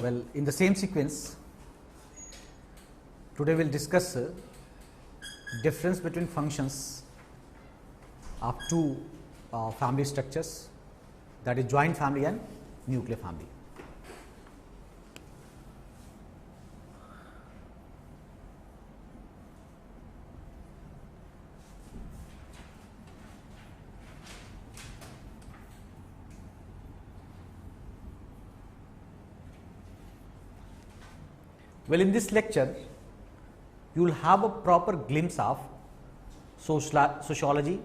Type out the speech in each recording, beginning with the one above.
Well, in the same sequence, today we will discuss difference between functions of two family structures, that is joint family and nuclear family. Well, in this lecture, you will have a proper glimpse of sociology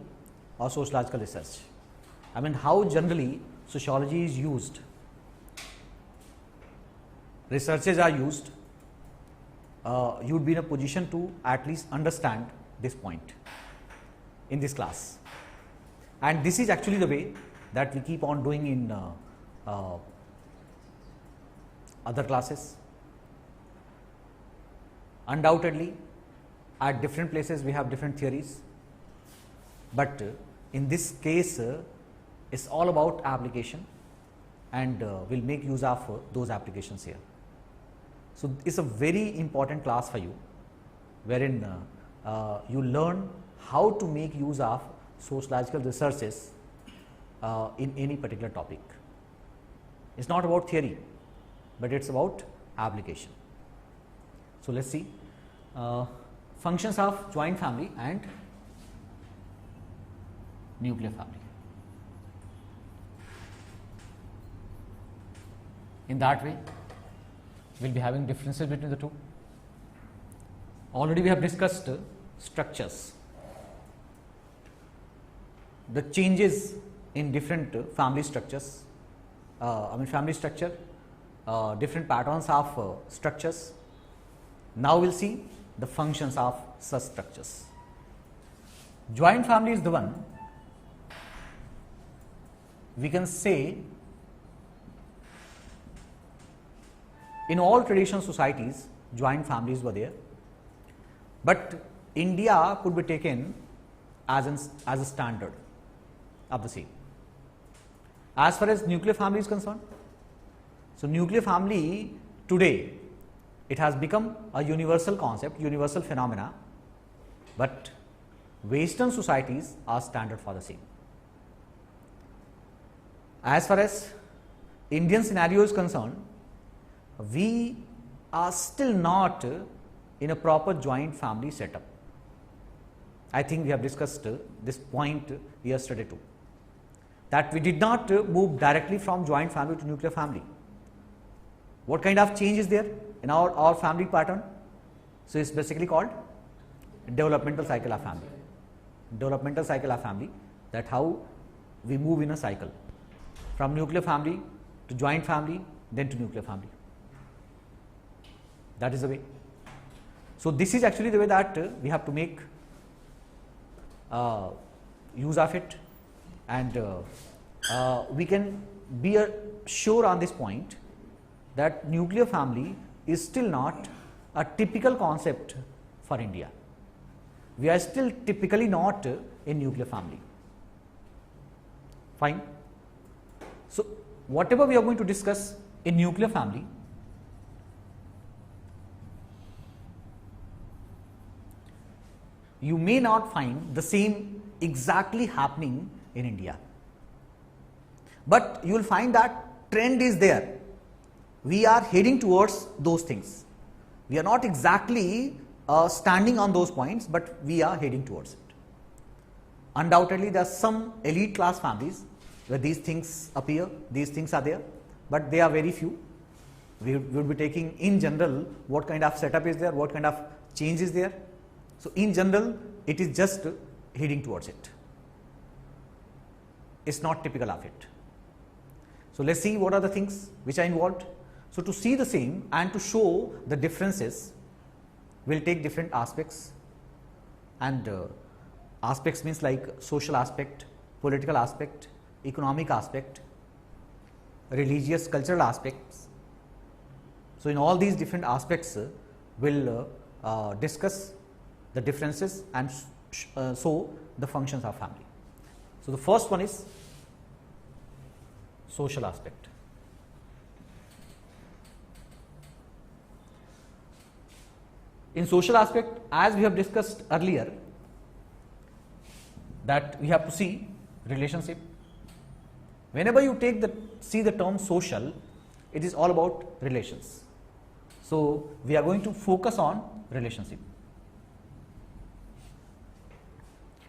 or sociological research. I mean, how generally sociology is used, researches are used. You would be in a position to at least understand this point in this class. And this is actually the way that we keep on doing in other classes. Undoubtedly, at different places we have different theories, but in this case it's all about application, and we'll make use of those applications here. So, it's a very important class for you, wherein you learn how to make use of sociological researches in any particular topic. It's not about theory, but it's about application. So, let us see functions of joint family and nuclear family. In that way, we will be having differences between the two. Already we have discussed structures, the changes in different family structures, family structure, different patterns of structures. Now, we will see the functions of such structures. Joint family is the one we can say in all traditional societies joint families were there, but India could be taken as a standard of the same. As far as nuclear family is concerned, so nuclear family today, it has become a universal concept, universal phenomena, but Western societies are standard for the same. As far as Indian scenario is concerned, we are still not in a proper joint family setup. I think we have discussed this point yesterday too, that we did not move directly from joint family to nuclear family. What kind of change is there in our family pattern? So, it is basically called developmental cycle of family. Developmental cycle of family, that how we move in a cycle from nuclear family to joint family, then to nuclear family. That is the way. So, this is actually the way that we have to make use of it, and we can be sure on this point that nuclear family is still not a typical concept for India. We are still typically not in nuclear family. Fine. So, whatever we are going to discuss in nuclear family, you may not find the same exactly happening in India, but you will find that trend is there. We are heading towards those things. We are not exactly standing on those points, but we are heading towards it. Undoubtedly, there are some elite class families where these things appear, these things are there, but they are very few. We will be taking in general what kind of setup is there, what kind of change is there. So, in general, it is just heading towards it. It is not typical of it. So, let us see what are the things which are involved. So, to see the same and to show the differences, we will take different aspects, and aspects means like social aspect, political aspect, economic aspect, religious, cultural aspects. So, in all these different aspects, we will discuss the differences and show the functions of family. So, the first one is social aspect. In social aspect, as we have discussed earlier, that we have to see relationship. Whenever you see the term social, it is all about relations. So we are going to focus on relationship.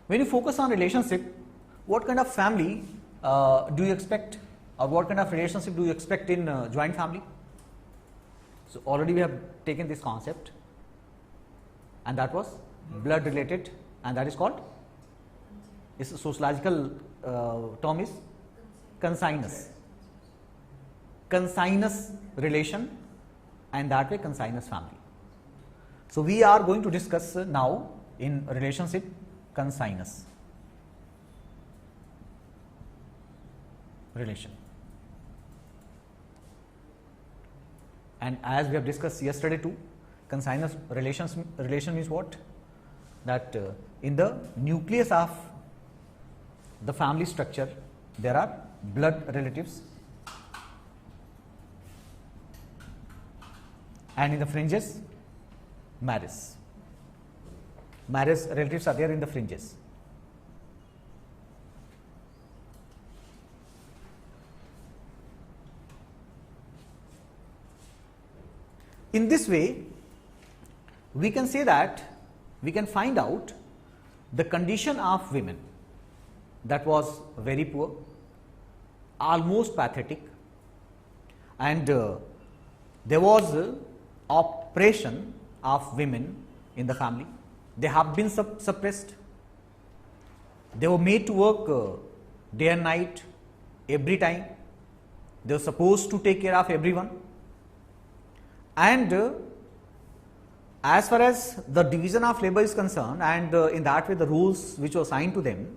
When you focus on relationship, what kind of family do you expect, or what kind of relationship do you expect in joint family? So already we have taken this concept, and that was blood related, and that is called, its sociological term is consanguineous relation, and that way consanguineous family. So we are going to discuss now in relationship consanguineous relation. And as we have discussed yesterday too, consanguineous relation means what? That in the nucleus of the family structure, there are blood relatives, and in the fringes, marriage relatives are there in the fringes. In this way, we can say that we can find out the condition of women that was very poor, almost pathetic, and there was oppression of women in the family. They have been suppressed. They were made to work day and night, every time. They were supposed to take care of everyone. And as far as the division of labor is concerned, and in that way the rules which were assigned to them,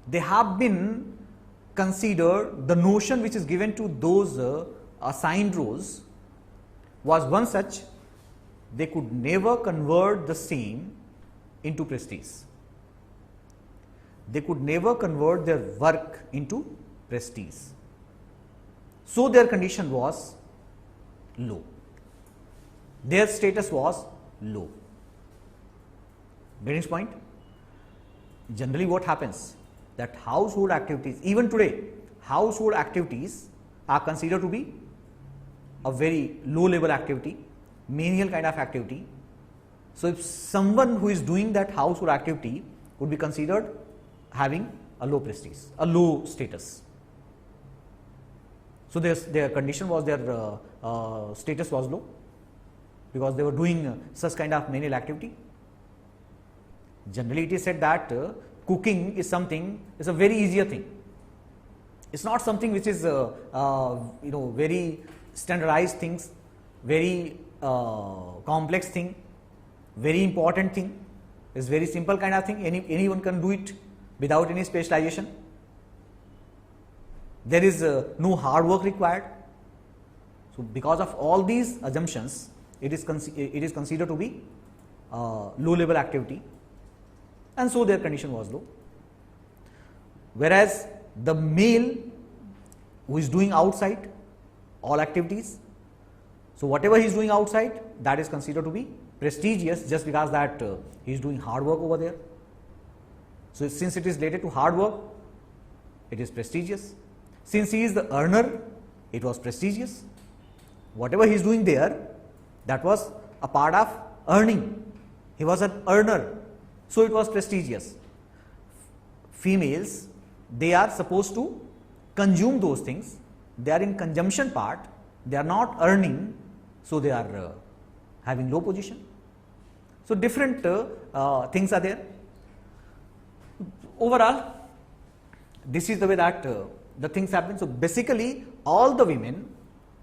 they have been considered, the notion which is given to those assigned roles was one such: they could never convert the same into prestige. They could never convert their work into prestige. So their condition was low. Their status was low. Getting this point? Generally what happens, that household activities, even today, household activities are considered to be a very low level activity, menial kind of activity. So if someone who is doing that household activity would be considered having a low prestige, a low status. So their condition was, their status was low, because they were doing such kind of menial activity. Generally it is said that cooking is something, is a very easier thing. It's not something which is very standardized things, very complex thing, very important thing. It's very simple kind of thing. Anyone can do it without any specialization. There is no hard work required. So because of all these assumptions, it is considered to be low level activity, and so their condition was low. Whereas the male who is doing outside all activities, so whatever he is doing outside, that is considered to be prestigious, just because that he is doing hard work over there. So since it is related to hard work, it is prestigious. Since he is the earner, it was prestigious. Whatever he is doing there, that was a part of earning. He was an earner, so it was prestigious. Females, they are supposed to consume those things. They are in consumption part. They are not earning, so they are having low position. So different things are there. Overall, this is the way that the things happen. So basically, all the women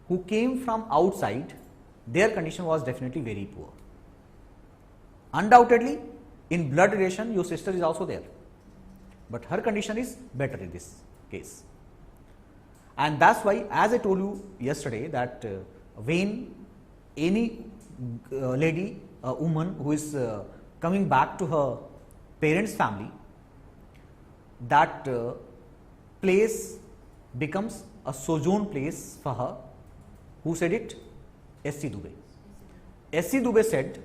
who came from outside, their condition was definitely very poor. Undoubtedly, in blood relation, your sister is also there, but her condition is better in this case. And that's why, as I told you yesterday, that when any lady, a woman who is coming back to her parents' family, that place becomes a sojourn place for her. Who said it? S.C. Dubey. S.C. Dubey said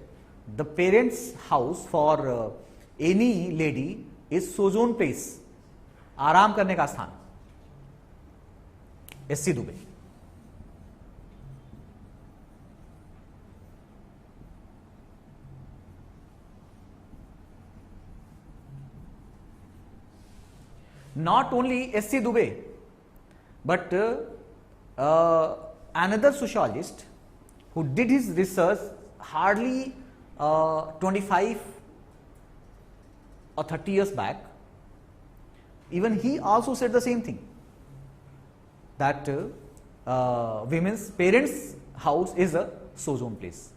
the parents' house for any lady is sojourn place, आराम करने का स्थान. SC Dubey. Not only SC Dubey, but another sociologist who did his research hardly 25 or 30 years back, even he also said the same thing, that women's parents' house is a sojourn place.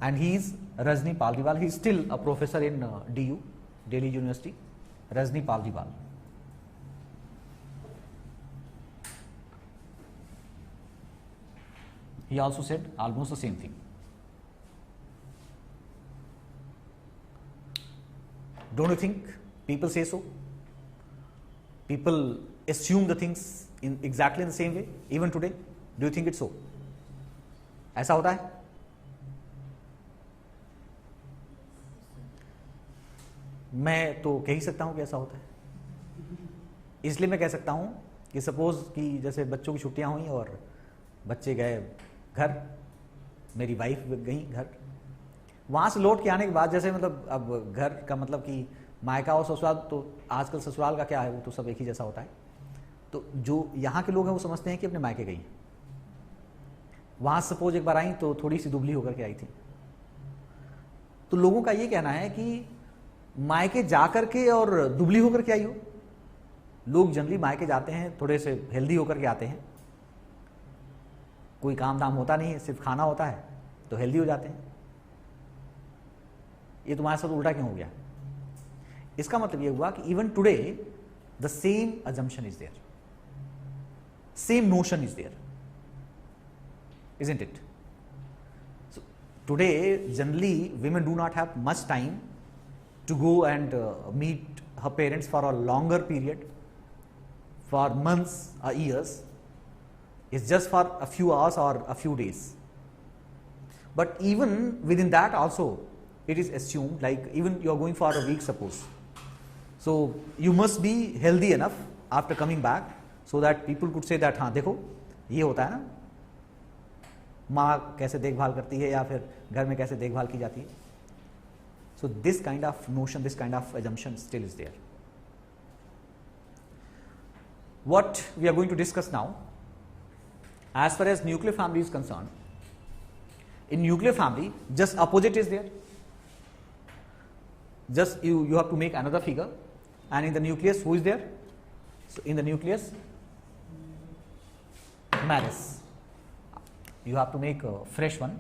And he is Rajni Paldiwal. He is still a professor in DU, Delhi University. Rajni Paldiwal. He also said almost the same thing. Don't you think people say so? People assume the things in exactly the same way, even today. Do you think it's so? ऐसा होता है? मैं तो कह ही सकता हूँ कि ऐसा होता है. इसलिए मैं कह सकता हूँ कि सपोज कि जैसे बच्चों की छुट्टियाँ हुई और बच्चे गए घर, मेरी वाइफ गई घर, वहाँ से लौट के आने के बाद जैसे मतलब अब घर का मतलब कि मायका और ससुराल, तो आजकल ससुराल का क्या है, वो तो सब एक ही जैसा होता है. तो जो यहाँ के लोग हैं वो समझते हैं कि अपने मायके गई, वहाँ सपोज एक बार आई तो थोड़ी सी दुबली होकर के आई थी. तो लोगों का ये कहना है कि मायके जाकर के और दुबली होकर के आई हो. लोग जनरली मायके जाते हैं थोड़े से हेल्दी होकर के आते हैं, कोई काम धाम होता नहीं है, सिर्फ खाना होता है, तो हेल्दी हो जाते हैं. ये तुम्हारे साथ उल्टा क्यों हो गया? इसका मतलब ये हुआ कि even today the same assumption is there, same notion is there, isn't it? So today generally women do not have much time to go and meet her parents for a longer period, for months or years. It's just for a few hours or a few days. But even within that also, it is assumed, like even you are going for a week suppose. So you must be healthy enough after coming back so that people could say that हाँ देखो ये होता है ना, माँ कैसे देखभाल करती है या फिर घर में कैसे देखभाल की जाती है. So this kind of notion, this kind of assumption still is there. What we are going to discuss now, as far as nuclear family is concerned, in nuclear family just opposite is there. Just you have to make another figure, and in the nucleus who is there? So in the nucleus marriage, you have to make a fresh one,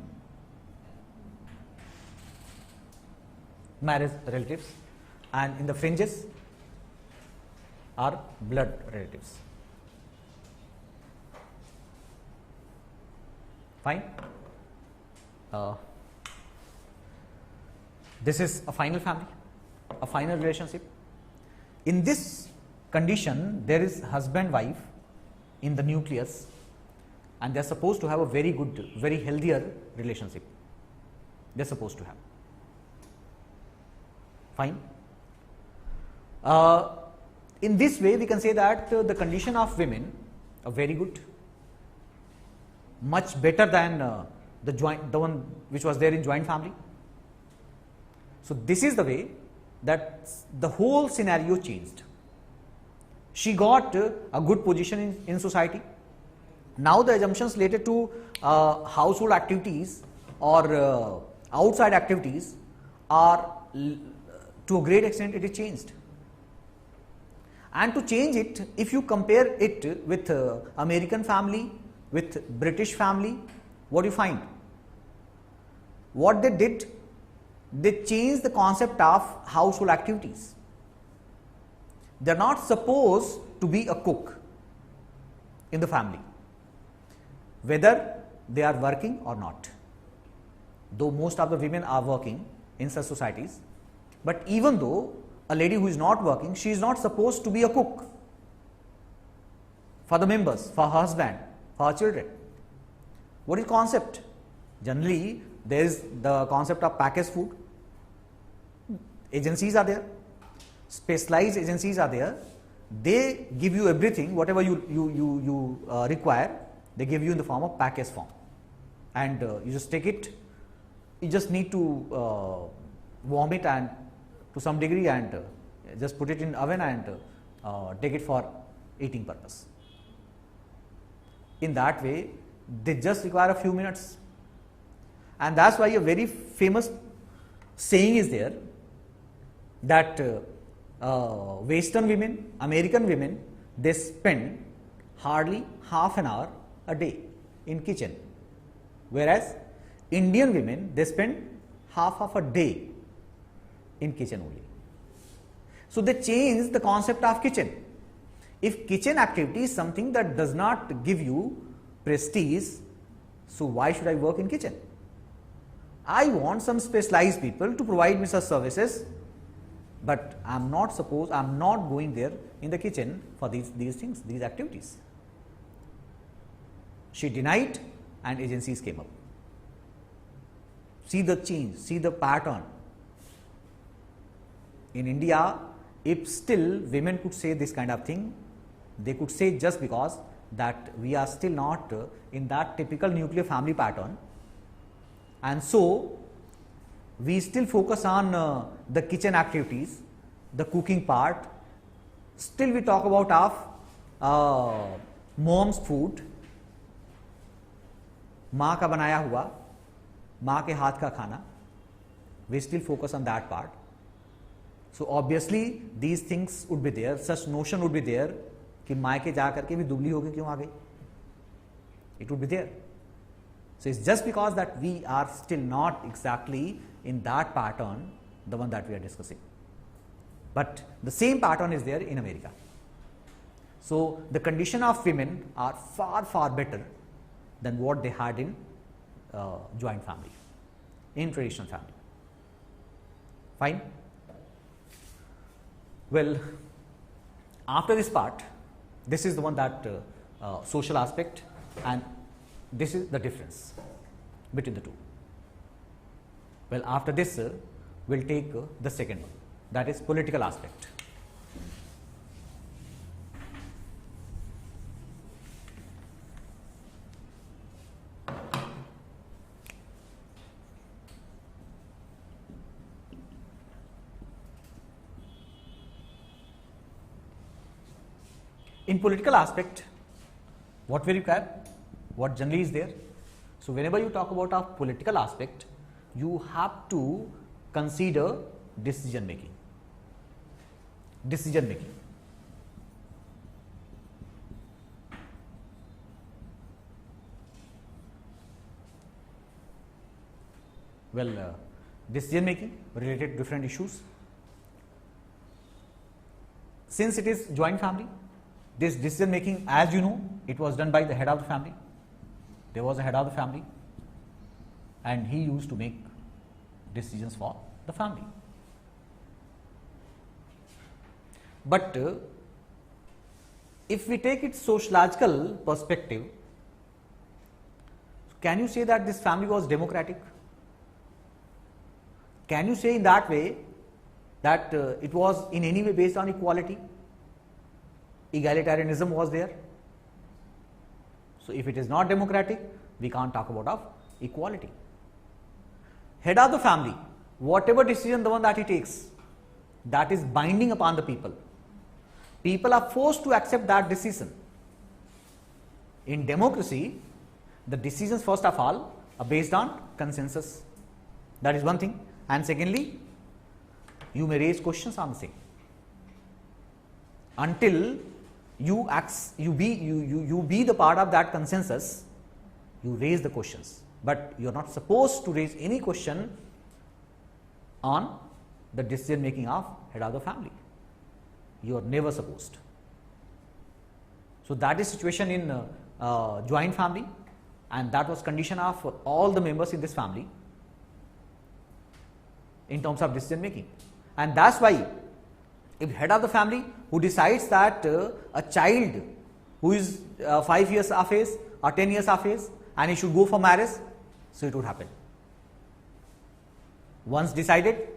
marriage relatives, and in the fringes are blood relatives. Fine. This is a final family, a final relationship. In this condition, there is husband-wife in the nucleus, and they are supposed to have a very good, very healthier relationship. They are supposed to have. Fine. In this way, we can say that the condition of women are very good, much better than the one which was there in joint family. So this is the way that the whole scenario changed. She got a good position in society. Now the assumptions related to household activities or outside activities are, to a great extent, it is changed. And to change it, if you compare it with American family, with British family, what do you find? What they did, they changed the concept of household activities. They are not supposed to be a cook in the family, whether they are working or not. Though most of the women are working in such societies, but even though a lady who is not working, she is not supposed to be a cook for the members, for her husband, for her children. What is concept? Generally, there is the concept of packaged food. Agencies are there, specialized agencies are there. They give you everything, whatever you require, they give you in the form of packaged form, and you just take it. You just need to warm it and to some degree and just put it in oven and take it for eating purpose. In that way, they just require a few minutes, and that's why a very famous saying is there that Western women, American women, they spend hardly half an hour a day in kitchen, whereas Indian women, they spend half of a day in kitchen only. So they change the concept of kitchen. If kitchen activity is something that does not give you prestige, so why should I work in kitchen? I want some specialized people to provide me such services, but I am not going there in the kitchen for these things, these activities. She denied and agencies came up. See the change, see the pattern. In India, if still women could say this kind of thing, they could say just because that we are still not in that typical nuclear family pattern, and so we still focus on the kitchen activities, the cooking part. Still we talk about of mom's food, माँ का बनाया हुआ, माँ के हाथ का खाना. We still focus on that part. So obviously these things would be there, such notion would be there कि मायके जा करके भी दुबली होके क्यों आ गई. It would be there. So it's just because that we are still not exactly in that pattern, the one that we are discussing. But the same pattern is there in America. So the condition of women are far better than what they had in joint family, in traditional family. Fine. Well, after this part, this is the one that social aspect, and this is the difference between the two. Well, after this, we'll take the second one, that is political aspect. In political aspect, what we require, what generally is there. So whenever you talk about a political aspect, you have to consider decision making. Decision making. Well, decision making related to different issues. Since it is joint family, this decision making, as you know, it was done by the head of the family. There was a head of the family, and he used to make decisions for the family. But if we take its sociological perspective, can you say that this family was democratic? Can you say in that way that it was in any way based on equality? Egalitarianism was there. So if it is not democratic, we can't talk about of equality. Head of the family, whatever decision the one that he takes, that is binding upon the people. People are forced to accept that decision. In democracy, the decisions first of all are based on consensus. That is one thing. And secondly, you may raise questions on the same. Until you be the part of that consensus, you raise the questions, but you are not supposed to raise any question on the decision making of head of the family. You are never supposed. So that is situation in joint family, and that was condition of all the members in this family in terms of decision making. And that's why if head of the family who decides that a child who is 5 years of age or 10 years of age and he should go for marriage, so it would happen. Once decided,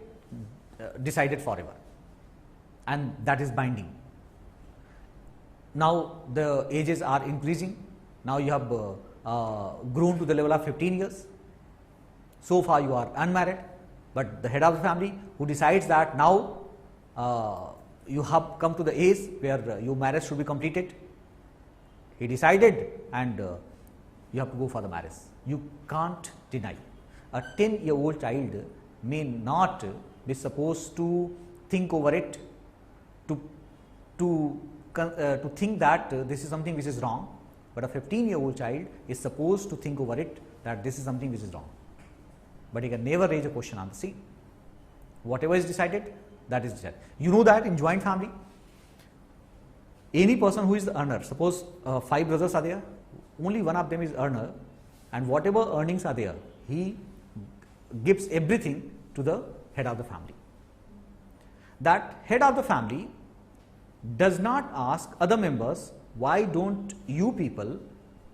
decided forever, and that is binding. Now the ages are increasing. Now you have grown to the level of 15 years. So far you are unmarried, but the head of the family who decides that now you have come to the age where your marriage should be completed. He decided, and you have to go for the marriage. You can't deny. A 10-year-old child may not be supposed to think over it, to think that this is something which is wrong, but a 15-year-old child is supposed to think over it that this is something which is wrong. But he can never raise a question on the scene. Whatever is decided, that is decided. You know that in joint family, any person who is the earner, suppose 5 brothers are there, only one of them is earner, and whatever earnings are there, he gives everything to the head of the family. That head of the family does not ask other members, why don't you people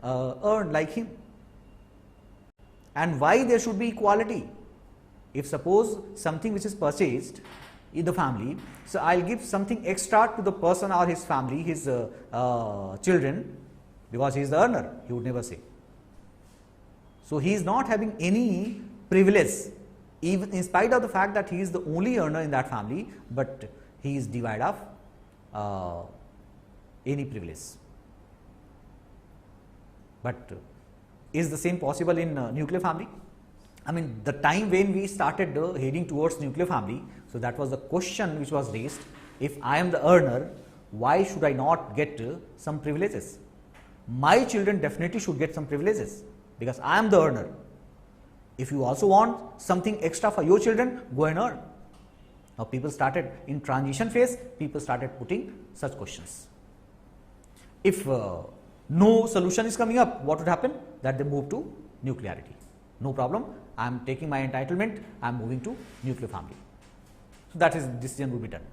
earn like him, and why there should be equality. If suppose something which is purchased in the family, so I will give something extra to the person or his family, his children, because he is the earner, he would never say. So he is not having any privilege, even in spite of the fact that he is the only earner in that family, but he is devoid of any privilege. But is the same possible in nuclear family? I mean, the time when we started heading towards nuclear family, so that was the question which was raised. If I am the earner, why should I not get some privileges? My children definitely should get some privileges because I am the earner. If you also want something extra for your children, go and earn. Now people started in transition phase, people started putting such questions. If no solution is coming up, what would happen? That they move to nuclearity. No problem, I am taking my entitlement, I am moving to nuclear family. So that is decision will be done.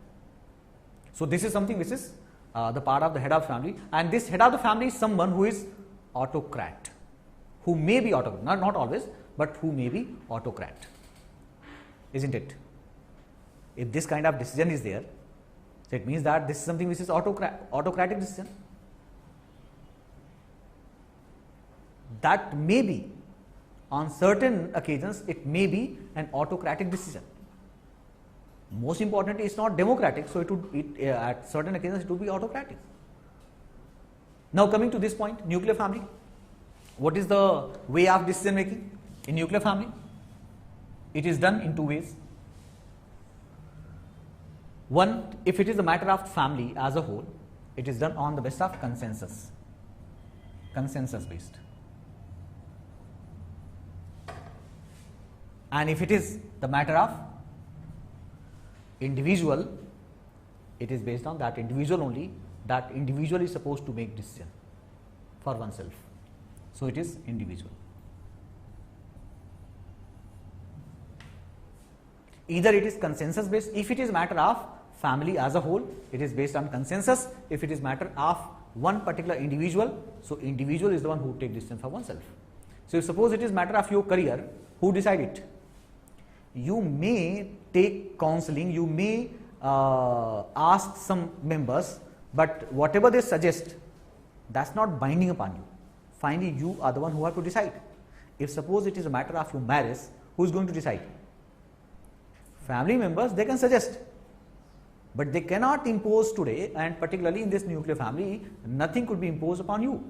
So this is something which is the part of the head of family, and this head of the family is someone who is autocrat, who may be autocrat, not always, but who may be autocrat, isn't it? If this kind of decision is there, so it means that this is something which is autocratic decision. That may be, on certain occasions, it may be an autocratic decision. Most importantly, it's not democratic, so at certain occasions it would be autocratic. Now coming to this point, nuclear family, what is the way of decision making in nuclear family? It is done in 2 ways. One, if it is a matter of family as a whole, it is done on the basis of consensus based. And if it is the matter of individual, it is based on that individual only. That individual is supposed to make decision for oneself. So it is individual. Either it is consensus based. If it is matter of family as a whole, it is based on consensus. If it is matter of one particular individual, so individual is the one who take decision for oneself. So if suppose it is matter of your career, who decide it? You may take counseling, you may ask some members, but whatever they suggest, that's not binding upon you. Finally, you are the one who have to decide. If suppose it is a matter of your marriage, who is going to decide? Family members, they can suggest, but they cannot impose today, and particularly in this nuclear family, nothing could be imposed upon you.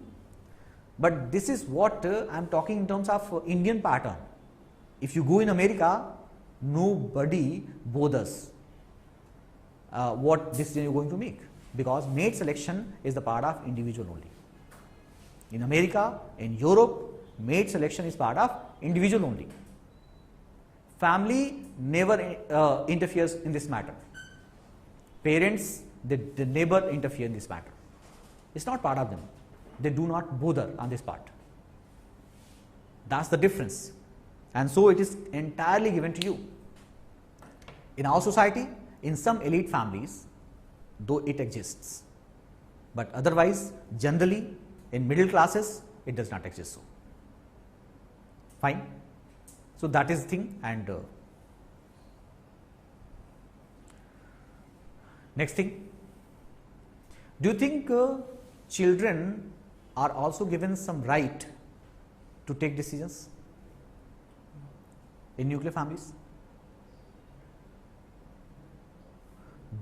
But this is what I am talking in terms of Indian pattern. If you go in America, nobody bothers what decision you are going to make, because mate selection is the part of individual only. In America, in Europe, mate selection is part of individual only. Family never interferes in this matter. Parents, they never interfere in this matter. It's not part of them. They do not bother on this part. That's the difference. And so it is entirely given to you. In our society, in some elite families, though it exists, but otherwise, generally, in middle classes, it does not exist so. Fine. So that is the thing, and Next thing, do you think children are also given some right to take decisions in nuclear families?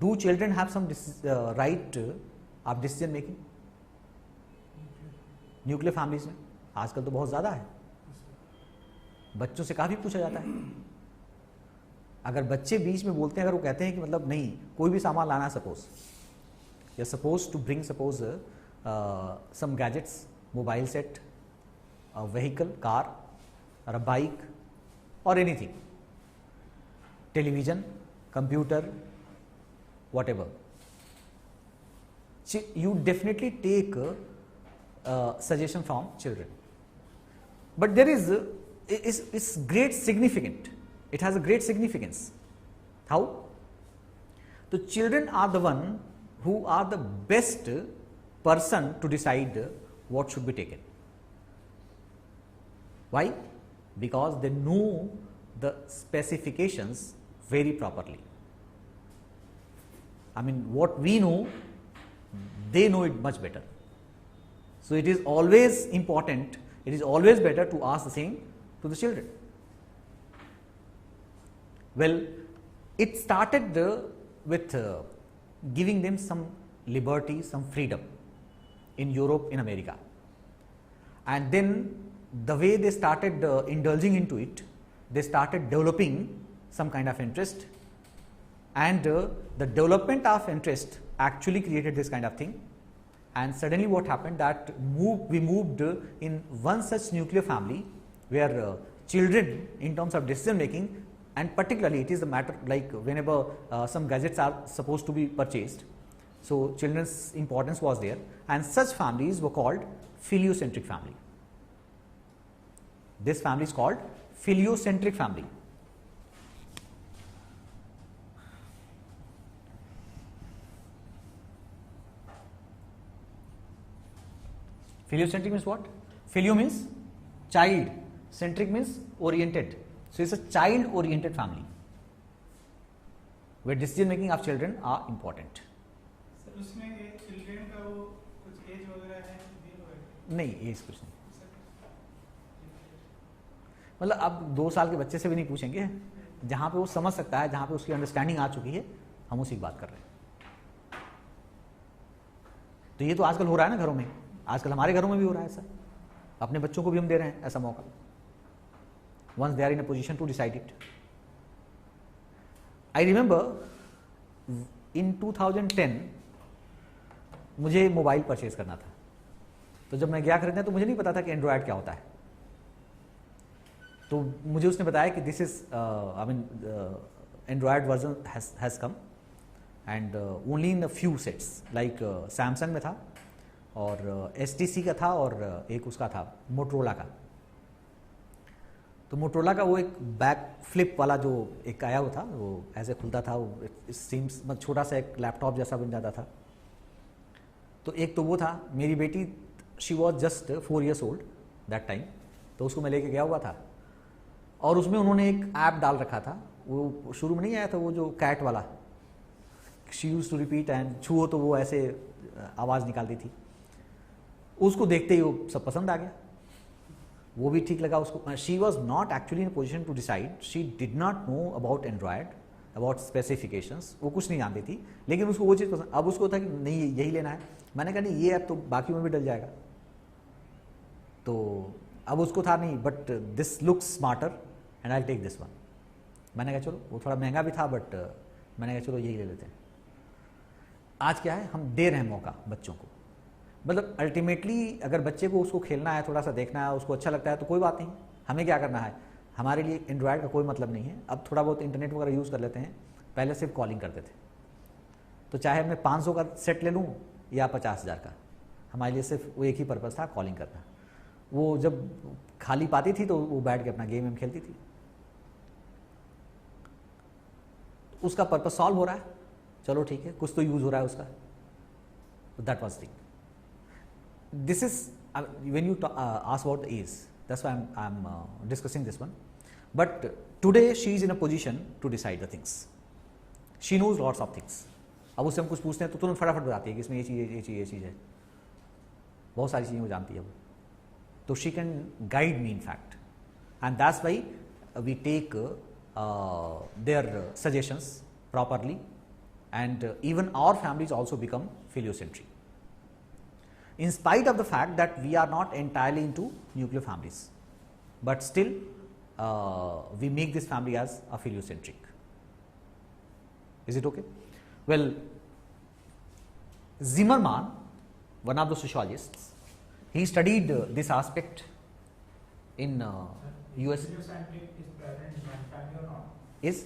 Do children have some right of decision making nuclear families में? आजकल तो बहुत ज़्यादा है, बच्चों से काफ़ी पूछा जाता है. अगर बच्चे बीच में बोलते हैं, अगर वो कहते हैं कि मतलब नहीं कोई भी सामान लाना है, सपोज या suppose to bring suppose some gadgets, mobile set, vehicle, car और अ बाइक और anything, television, computer, whatever, you definitely take suggestion from children, but there is it's great significant, it has a great significance. How? The children are the one who are the best person to decide what should be taken. Why? Because they know the specifications very properly. I mean, what we know, they know it much better. So it is always important, it is always better to ask the same to the children. Well, it started with giving them some liberty, some freedom in Europe, in America. And then the way they started indulging into it, they started developing some kind of interest, and the development of interest actually created this kind of thing. And suddenly what happened, that we moved in one such nuclear family where children in terms of decision making, and particularly it is a matter like whenever some gadgets are supposed to be purchased, so children's importance was there, and such families were called filiocentric family. This family is called filiocentric family. Filiocentric means what? Filio means child, centric means oriented. So it's a child oriented family where decision making of children are important. Sir उसमें children का वो कुछ as वगैरह है? नहीं, as कुछ नहीं. मतलब अब 2 साल के बच्चे से भी नहीं पूछेंगे, जहाँ पे वो समझ सकता है, जहाँ पे उसकी अंडरस्टैंडिंग आ चुकी है, हम उसी की बात कर रहे हैं. तो ये तो आजकल हो रहा है ना घरों में, आजकल हमारे घरों में भी हो रहा है ऐसा, अपने बच्चों को भी हम दे रहे हैं ऐसा मौका, once they are in a position to decide it. I remember in 2010 मुझे मोबाइल परचेज करना था, तो जब मैं गया खरीदने तो मुझे नहीं पता था कि एंड्रॉयड क्या होता है. तो मुझे उसने बताया कि this is I mean Android version has come and only in a few sets, like Samsung में था और एसटीसी का था और एक उसका था मोटरोला का. तो मोटरोला का वो एक बैक फ्लिप वाला जो एक आया हुआ था, वो ऐसे खुलता था, वो इट सीम्स छोटा सा एक लैपटॉप जैसा बन जाता था. तो एक तो वो था. मेरी बेटी she was just 4 years old that time, तो उसको मैं लेके गया हुआ था और उसमें उन्होंने एक ऐप डाल रखा था. वो शुरू में नहीं आया था वो जो कैट वाला, she used to repeat and छुओ तो वो ऐसे आवाज़ निकालती थी. उसको देखते ही वो सब पसंद आ गया, वो भी ठीक लगा उसको. She was not actually in position to decide, she did not know about Android, about specifications, वो कुछ नहीं जानती थी, लेकिन उसको वो चीज़ पसंद. अब उसको था कि नहीं यही लेना है. मैंने कहा नहीं ये ऐप तो बाकी में भी डल जाएगा. तो अब उसको था नहीं, but this looks smarter and I take this one. मैंने कहा चलो, वो थोड़ा महंगा भी था बट मैंने कहा चलो यही ले लेते हैं. आज क्या है, हम दे रहे हैं मौका बच्चों को. मतलब अल्टीमेटली अगर बच्चे को उसको खेलना है, थोड़ा सा देखना है, उसको अच्छा लगता है तो कोई बात नहीं, हमें क्या करना है, हमारे लिए एंड्रॉयड का कोई मतलब नहीं है. अब थोड़ा बहुत इंटरनेट वगैरह यूज़ कर लेते हैं, पहले सिर्फ कॉलिंग करते थे. तो चाहे मैं 500 का सेट ले लूँ या 50,000 का, हमारे लिए सिर्फ वो एक ही पर्पज़ था, कॉलिंग करना. वो जब खाली पाती थी तो वो बैठ के अपना गेम में खेलती थी. उसका पर्पज़ सॉल्व हो रहा है, चलो ठीक है, कुछ तो यूज़ हो रहा है उसका. That was thing. This is when you ask about the age, that's why I'm discussing this one. But today she is in a position to decide the things. She knows lots of things. अब उससे हम कुछ पूछते हैं तो तुरंत फटाफट बताती है कि इसमें ये चीज़ है, बहुत सारी चीज़ें वो जानती है वो. तो she can guide me in fact, and that's why we take their suggestions properly, and even our families also become filiocentric, in spite of the fact that we are not entirely into nuclear families, but still we make this family as a filiocentric. Is it okay? Well, Zimmerman, one of the sociologists, he studied this aspect in US. Heliocentric is present in joint family or not? Is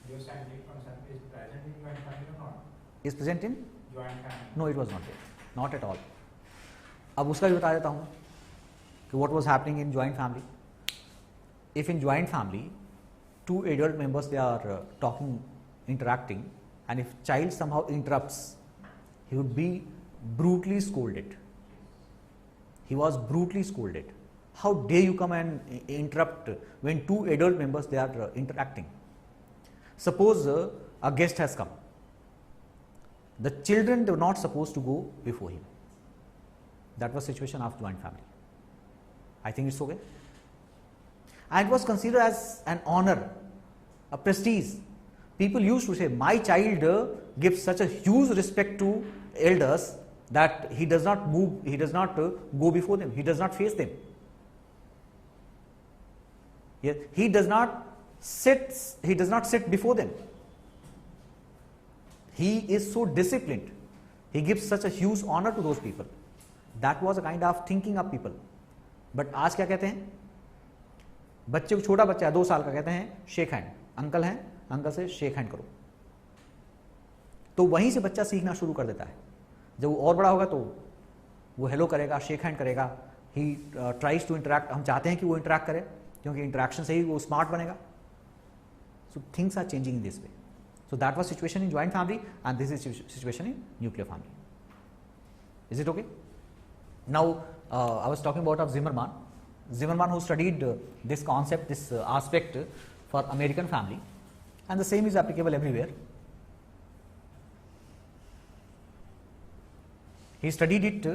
Heliocentric concept is present in joint family or not? is present in? Joint family. No, it was not there, not at all. अब उसका भी बता देता हूँ कि what was happening in joint family. If in joint family, two adult members, they are talking, interacting, and if child somehow interrupts, he would be brutally scolded. He was brutally scolded. How dare you come and interrupt when two adult members, they are interacting. Suppose a guest has come. The children were not supposed to go before him. That was situation of joint family. I think it's okay. And it was considered as an honor, a prestige. People used to say, my child gives such a huge respect to elders that he does not move, he does not go before them, he does not face them. Yes, he does not sit before them. He is so disciplined. He gives such a huge honor to those people. That was a kind of thinking of people. But आज क्या कहते हैं? बच्चे को, छोटा बच्चा है 2 साल का, कहते हैं शेक हैंड, अंकल हैं, अंकल से शेक हैंड करो. तो वहीं से बच्चा सीखना शुरू कर देता है. जब वो और बड़ा होगा तो वो हेलो करेगा, शेक हैंड करेगा, ही ट्राइज टू इंटरैक्ट. हम चाहते हैं कि वो इंटरैक्ट करे क्योंकि इंटरैक्शन से ही वो स्मार्ट बनेगा. So things are changing in this way. So that was situation in joint family, and this is situation in nuclear family. Is it okay? Now I was talking about of Zimmerman who studied this concept, this aspect for American family, and the same is applicable everywhere. He studied it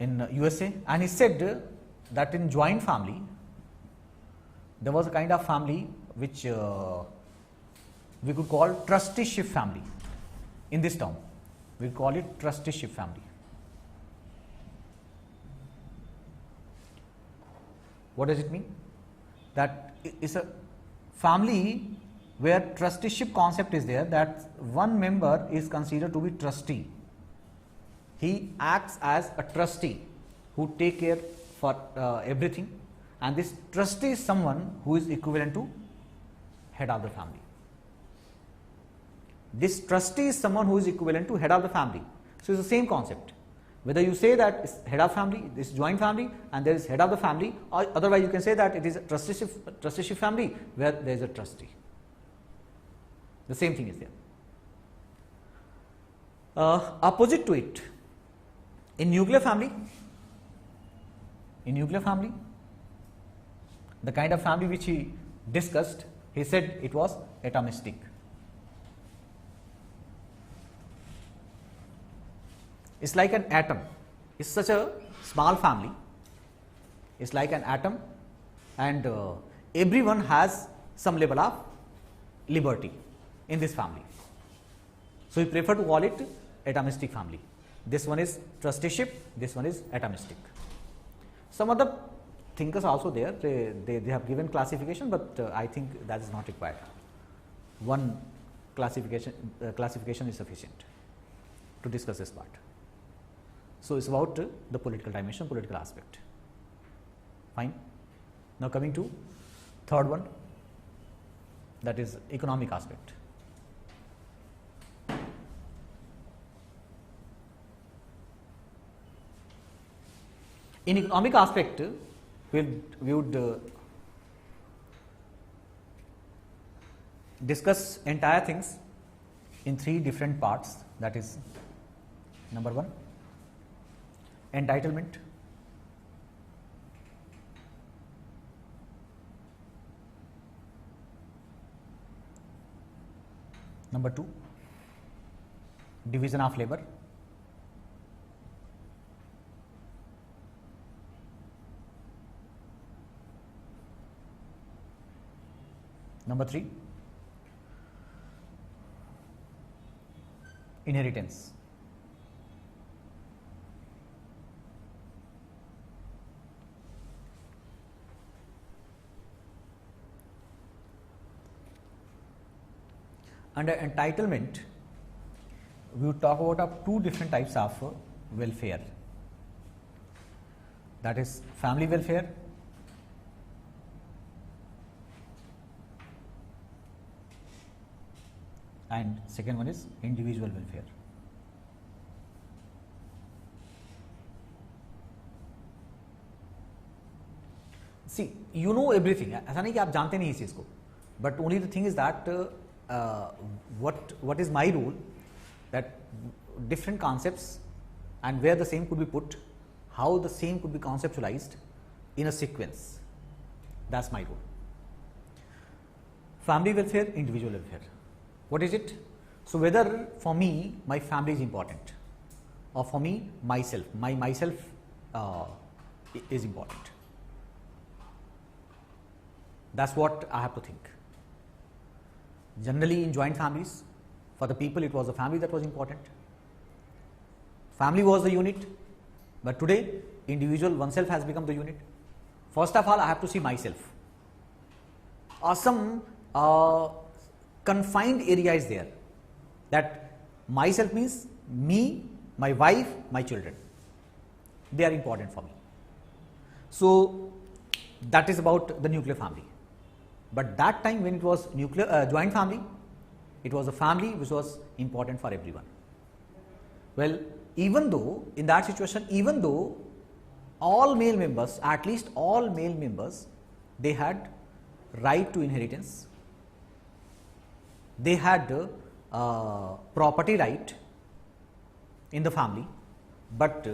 in USA, and he said that in joint family there was a kind of family which we could call trusteeship family. In this term, we call it trusteeship family. What does it mean? That is a family where trusteeship concept is there, that one member is considered to be trustee. He acts as a trustee who take care for everything, and this trustee is someone who is equivalent to head of the family. This trustee is someone who is equivalent to head of the family. So it's the same concept. Whether you say that it's head of family, this is joint family, and there is head of the family, or otherwise you can say that it is a trusteeship family where there is a trustee. The same thing is there. Opposite to it, in nuclear family, the kind of family which he discussed, he said it was atomistic. It's like an atom. It's such a small family. It's like an atom, and everyone has some level of liberty in this family. So we prefer to call it atomistic family. This one is trusteeship, this one is atomistic. Some other thinkers also there, they have given classification, but I think that is not required. One classification is sufficient to discuss this part. So it's about the political dimension, political aspect. Fine. Now coming to third one, that is economic aspect. In economic aspect, we would discuss entire things in 3 different parts. That is, number 1, entitlement. Number 2, division of labor. Number 3, inheritance. Under entitlement, we would talk about of 2 different types of welfare, that is family welfare and second one is individual welfare. See, you know everything, ऐसा नहीं कि आप जानते नहीं इस चीज़ को, but only the thing is that what is my role, that different concepts and where the same could be put, how the same could be conceptualized in a sequence, that's my role. Family welfare, individual welfare. What is it? So whether for me my family is important or for me myself, myself is important. That's what I have to think. Generally in joint families, for the people it was the family that was important. Family was the unit, but today individual oneself has become the unit. First of all, I have to see myself. Or some confined area is there, that myself means me, my wife, my children. They are important for me. So that is about the nuclear family. But that time when it was joint family, it was a family which was important for everyone. Well, even though in that situation, even though all male members, at least all male members, they had right to inheritance, they had property right in the family, but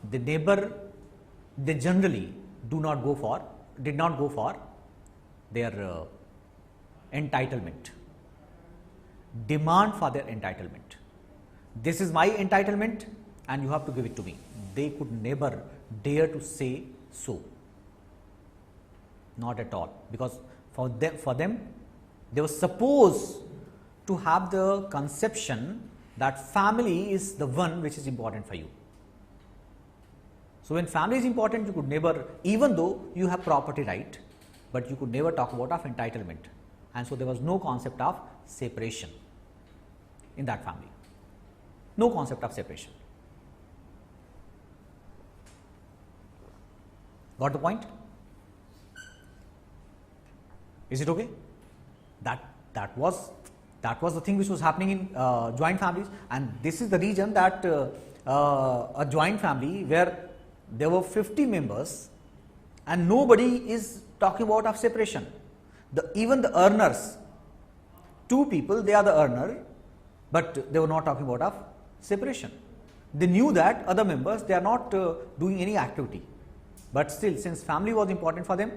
they generally did not go for their entitlement, demand for their entitlement. This is my entitlement and you have to give it to me. They could never dare to say so, not at all, because for them they were supposed to have the conception that family is the one which is important for you. So when family is important, you could never, even though you have property right, but you could never talk about of entitlement, and so there was no concept of separation in that family. No concept of separation. Got the point? Is it okay? That was the thing which was happening in joint families, and this is the reason that a joint family where there were 50 members and nobody is talking about of separation. Even the earners, 2 people, they are the earner, but they were not talking about of separation. They knew that other members, they are not doing any activity, but still, since family was important for them,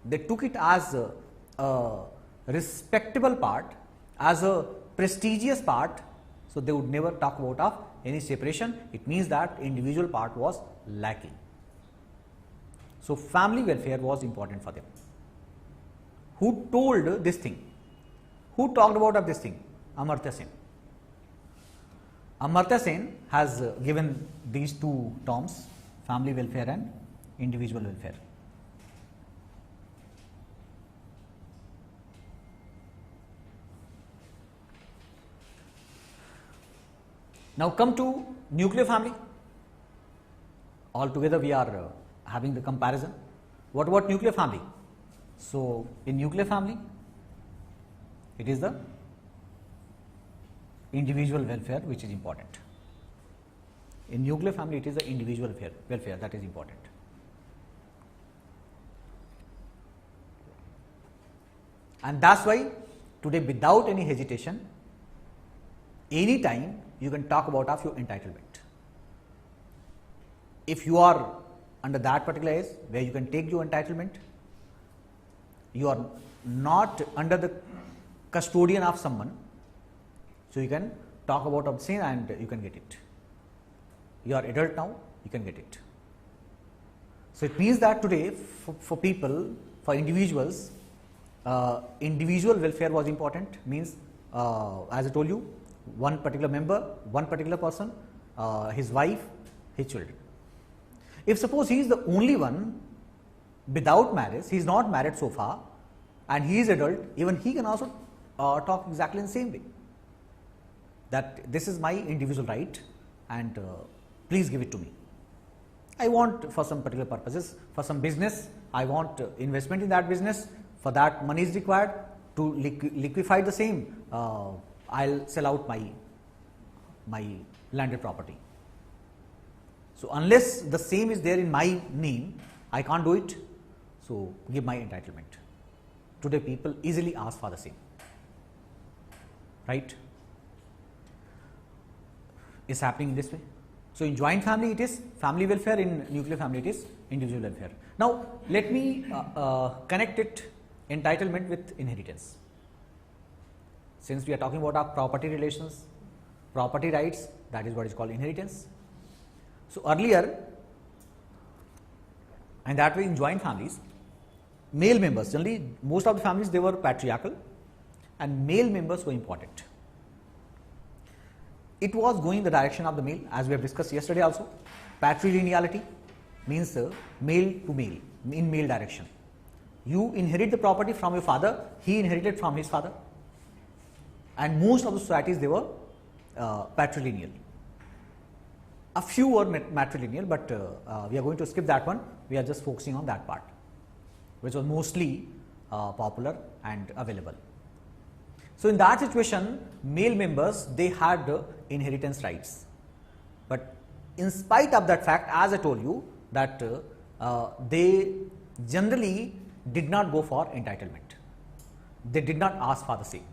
they took it as a respectable part, as a prestigious part, so they would never talk about of any separation. It means that individual part was lacking. So family welfare was important for them. Who told this thing? Who talked about this thing? Amartya Sen. Amartya Sen has given these 2 terms, family welfare and individual welfare. Now come to nuclear family. Altogether we are having the comparison. What about nuclear family? So in nuclear family, it is the individual welfare which is important. In nuclear family, it is the individual welfare that is important. And that's why today, without any hesitation, any time you can talk about of your entitlement. If you are under that particular age where you can take your entitlement, you are not under the custodian of someone, so you can talk about the same and you can get it. You are adult now, you can get it. So, it means that today for people, for individuals, individual welfare was important, means as I told you, one particular member, one particular person, his wife, his children. If suppose he is the only one without marriage, he is not married so far and he is adult, even he can also talk exactly in the same way, that this is my individual right and please give it to me. I want for some particular purposes, for some business, I want investment in that business, for that money is required to liquefy the same, I will sell out my landed property. So, unless the same is there in my name, I can't do it, so give my entitlement. Today people easily ask for the same, right? Is happening in this way. So, in joint family it is family welfare, in nuclear family it is individual welfare. Now, let me connect it entitlement with inheritance. Since we are talking about our property relations, property rights, that is what is called inheritance. So, earlier and that way in joint families, male members, generally most of the families they were patriarchal and male members were important. It was going in the direction of the male, as we have discussed yesterday also. Patrilineality means male to male, in male direction. You inherit the property from your father, he inherited from his father, and most of the societies they were patrilineal. A few were matrilineal, but we are going to skip that one. We are just focusing on that part, which was mostly popular and available. So, in that situation, male members they had inheritance rights, but in spite of that fact, as I told you that they generally did not go for entitlement. They did not ask for the same,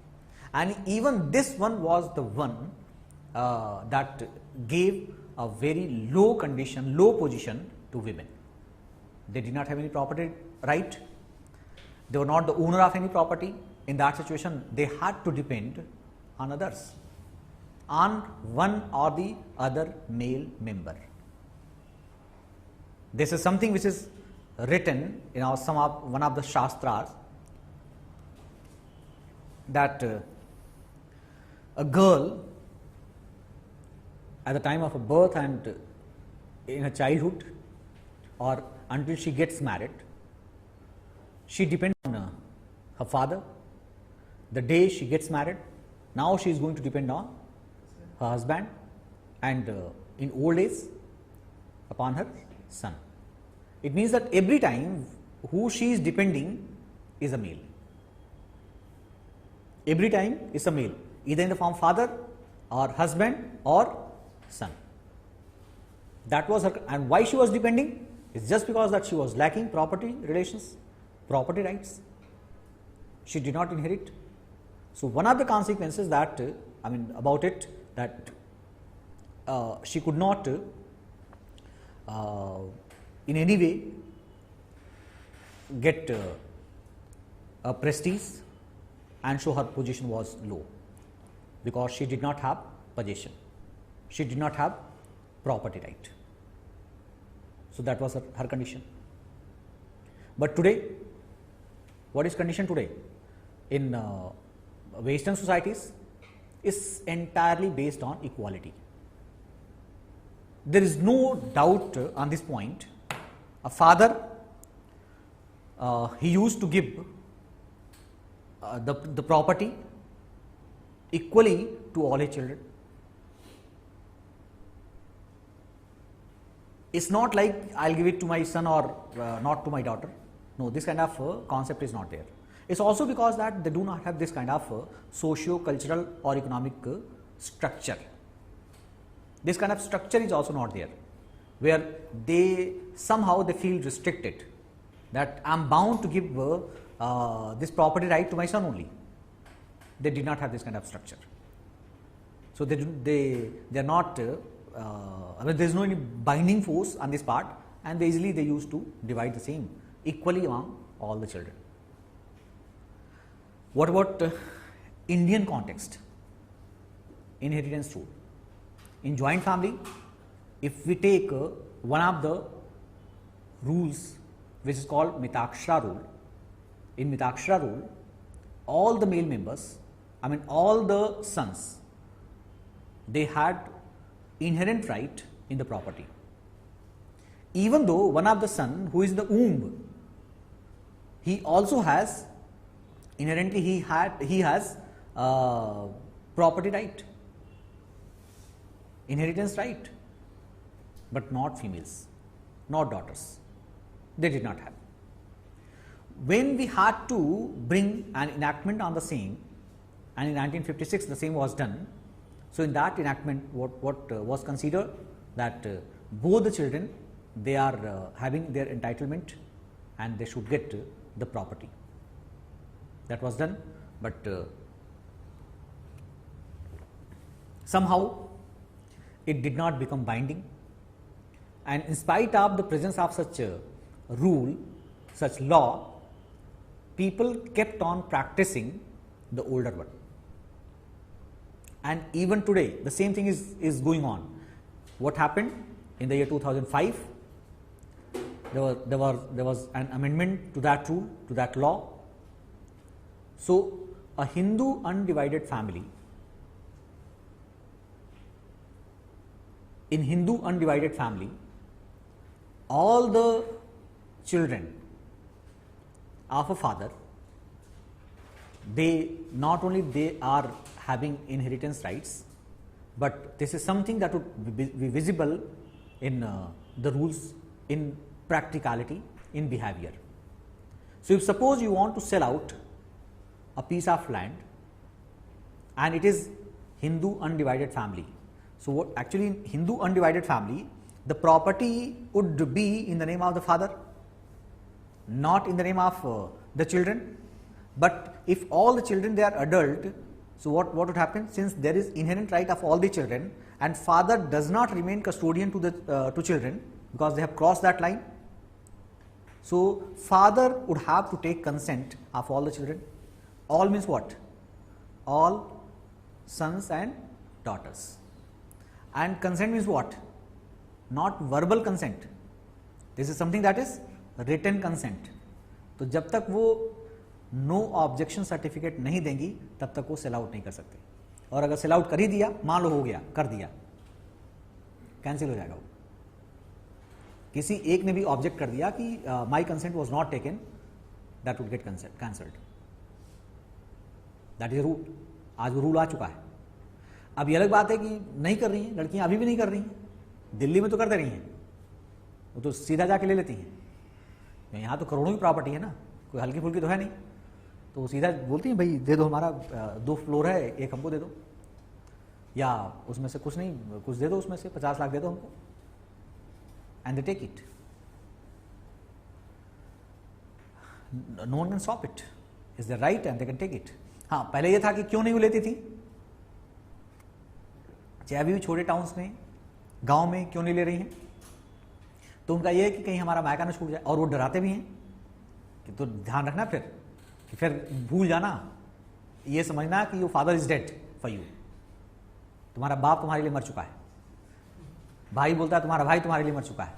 and even this one was the one that gave a very low condition, low position to women. They did not have any property right, they were not the owner of any property. In that situation, they had to depend on others, on one or the other male member. This is something which is written in one of the Shastras, that a girl at the time of her birth and in her childhood or until she gets married, she depends on her father. The day she gets married, now she is going to depend on her husband, and in old age upon her son. It means that every time who she is depending is a male. Every time is a male, either in the form father or husband or son. That was her, and why she was depending is just because that she was lacking property relations, property rights. She did not inherit. So, one of the consequences that about it, that she could not in any way get a prestige, and so her position was low because she did not have possession, she did not have property right. So, that was her condition. But today, what is condition today in Western societies is entirely based on equality. There is no doubt on this point. A father, he used to give the property equally to all his children. It's not like I will give it to my son or not to my daughter. No, this kind of concept is not there. It's also because that they do not have this kind of socio-cultural or economic structure. This kind of structure is also not there, where they somehow they feel restricted, that I am bound to give this property right to my son only. They did not have this kind of structure. So, they are not, there is no any binding force on this part, and they used to divide the same equally among all the children. What about Indian context? inheritance rule. In joint family, if we take one of the rules which is called Mitakshara rule, in Mitakshara rule, all the male members, I mean all the sons, they had inherent right in the property. Even though one of the son who is in the womb, he also has inherently he has property right, inheritance right, but not females, not daughters. They did not have. When we had to bring an enactment on the same, and in 1956 the same was done. So in that enactment, what was considered that both the children, they are having their entitlement and they should get the property. That was done, but somehow it did not become binding, and in spite of the presence of such a rule, such law, people kept on practicing the older one. And even today the same thing is going on. What happened in the year 2005? There was an amendment to that rule, to that law. So a Hindu undivided family, in Hindu undivided family, all the children of a father, they not only they are having inheritance rights, but this is something that would be visible in the rules, in practicality, in behavior. So if suppose you want to sell out a piece of land and it is Hindu undivided family, so what actually in Hindu undivided family, the property would be in the name of the father, not in the name of the children. But if all the children they are adult, so what would happen? Since there is inherent right of all the children and father does not remain custodian to the to children because they have crossed that line, so father would have to take consent of all the children. All means what? All sons and daughters. And consent means what? Not verbal consent. This is something that is written consent. तो जब तक वो no objection certificate नहीं देंगी तब तक वो sell out नहीं कर सकते, और अगर सेल आउट कर ही दिया, मान लो हो गया, कर दिया, कैंसिल हो जाएगा वो. किसी एक ने भी ऑब्जेक्ट कर दिया कि my consent was not taken, that would get cancelled. That is rule. आज वो रूल आ चुका है. अब ये अलग बात है कि नहीं कर रही हैं लड़कियां, अभी भी नहीं कर रही हैं. दिल्ली में तो कर दे रही हैं, वो तो सीधा जाके ले लेती हैं. यहाँ तो करोड़ों की प्रॉपर्टी है ना, कोई हल्की फुल्की तो है नहीं, तो वो सीधा बोलती हैं भाई दे दो, हमारा 2 फ्लोर है, एक हमको दे दो, या उसमें से कुछ नहीं, कुछ दे दो, उसमें से 50 लाख दे दो हमको, and they take it. No one can stop it. Is the right and they can take it. हाँ, पहले ये था कि क्यों नहीं वो लेती थी, चाहे अभी भी छोटे टाउन्स में, गांव में क्यों नहीं ले रही हैं, तो उनका ये है कि कहीं हमारा मायका न छूट जाए, और वो डराते भी हैं कि तो ध्यान रखना फिर कि फिर भूल जाना, ये समझना कि your father is dead for you, तुम्हारा बाप तुम्हारे लिए मर चुका है. भाई बोलता है तुम्हारा भाई तुम्हारे लिए मर चुका है,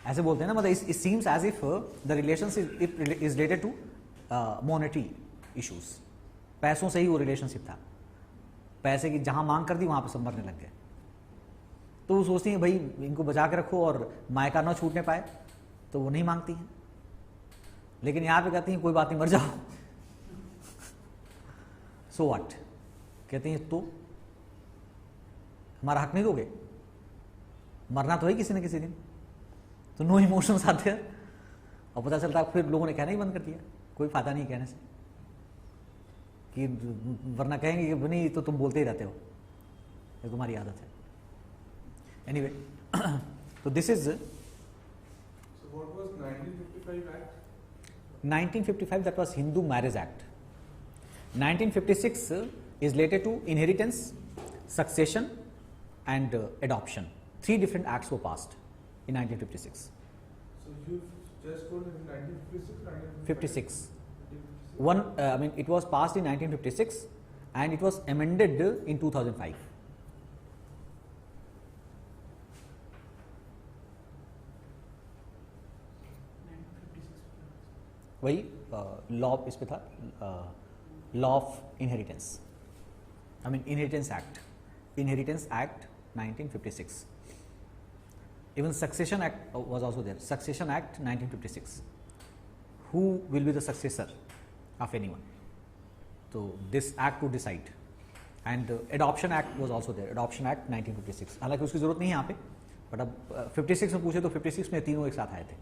ऐसे बोलते हैं ना. मतलब it seems as if the relationship is related to monetary issues. पैसों से ही वो रिलेशनशिप था, पैसे की जहां मांग कर दी वहां पर सब मरने लग गए. तो वो सोचती हैं भाई इनको बचा के रखो और मायका ना छूटने पाए, तो वो नहीं मांगती हैं. लेकिन यहाँ पे कहती हैं कोई बात नहीं, मर जाओ. सो व्हाट, कहती हैं तो हमारा हक नहीं दोगे, मरना तो है किसी न किसी दिन. तो नो इमोशंस आते हैं, और पता चलता है फिर लोगों ने कहना ही बंद कर दिया. कोई फायदा नहीं कहने से, कि वरना कहेंगे कि नहीं तो तुम बोलते ही रहते हो, ये तुम्हारी आदत है. Anyway, so this is. So what was 1955 Act? 1955, that was Hindu Marriage Act. 1956 is related to inheritance, succession, and adoption. 3 different acts were passed in 1956. So you just told in 1956 or 56. One, I mean, it was passed in 1956, and it was amended in 2005. वही law इस पे था, law of inheritance, I mean inheritance act 1956. Even succession act was also there, succession act 1956. Who will be the successor of anyone? So this act to decide. And adoption act was also there, adoption act 1956. हालांकि उसकी जरूरत नहीं है यहाँ पे, but अब 56 में पूछे तो 56 में तीनों एक साथ आए थे.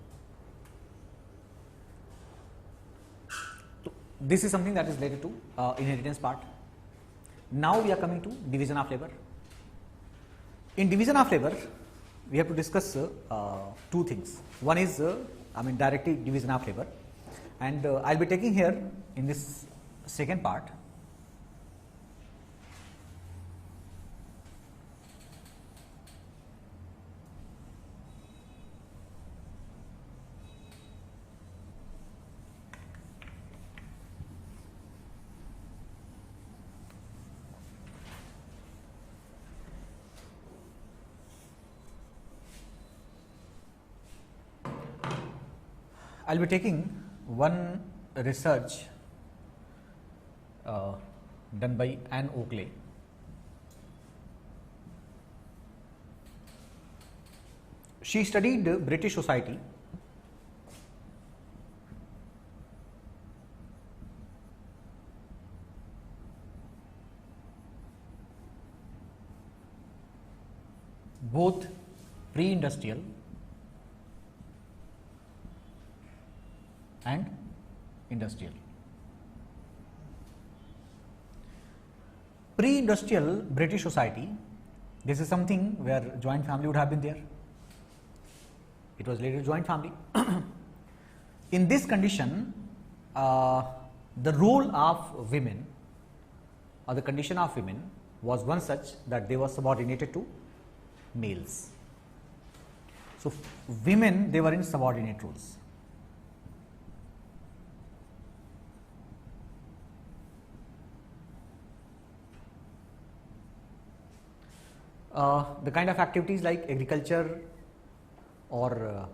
तो this is something that is related to inheritance part. Now we are coming to division of labor. In division of labor, we have to discuss two things. One is directive division of labor, and I'll be taking here in this second part I'll be taking one research done by Anne Oakley. She studied British society both pre-industrial and industrial. Pre-industrial British society, this is something where joint family would have been there. It was later joint family. In this condition, the role of women or the condition of women was one such that they were subordinated to males. So women, they were in subordinate roles. The kind of activities like agriculture or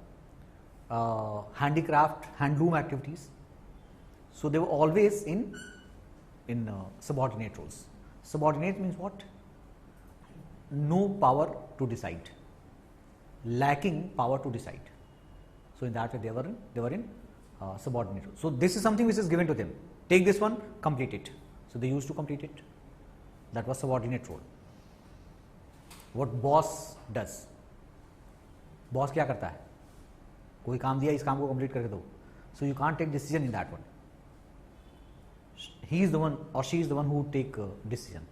handicraft, handloom activities, so they were always in subordinate roles. Subordinate means what? No power to decide, lacking power to decide. So in that way they were in subordinate roles. So this is something which is given to them. Take this one, complete it. So they used to complete it. That was subordinate role. What boss does, boss क्या करता है? कोई काम दिया, इस काम को complete करके दो. So you can't take decision in that one. He is the one or she is the one who would take decision.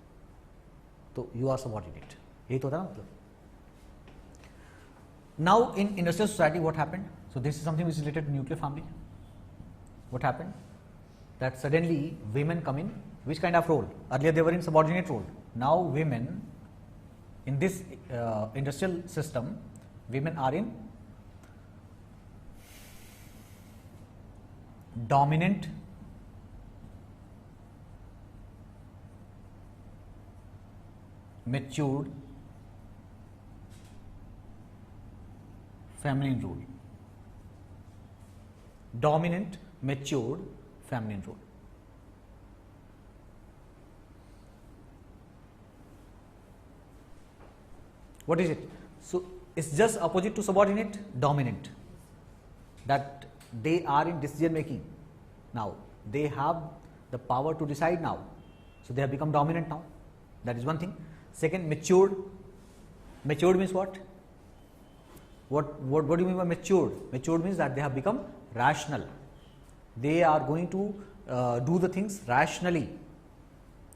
So you are subordinate. यही तो होता है ना मतलब. Now in industrial society, what happened? So this is something which is related to nuclear family. What happened? That suddenly women come in. Which kind of role? Earlier they were in subordinate role. Now women, in this industrial system, women are in dominant, matured, feminine role. Dominant, matured, feminine role. What is it? So it's just opposite to subordinate, dominant. That they are in decision making now. They have the power to decide now. So they have become dominant now. That is one thing. Second, matured. Matured means what? What do you mean by matured? Matured means that they have become rational. They are going to do the things rationally.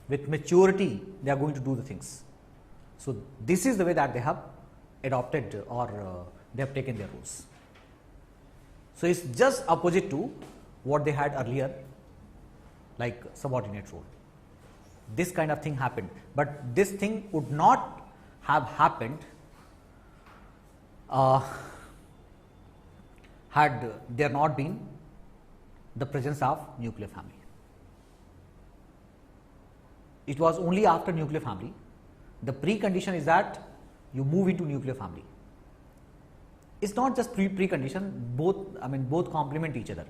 With maturity, they are going to do the things. So this is the way that they have adopted or they have taken their roles. So it's just opposite to what they had earlier, like subordinate role. This kind of thing happened, but this thing would not have happened had there not been the presence of nuclear family. it was only after nuclear family. The precondition is that you move into nuclear family. It's not just precondition, both complement each other.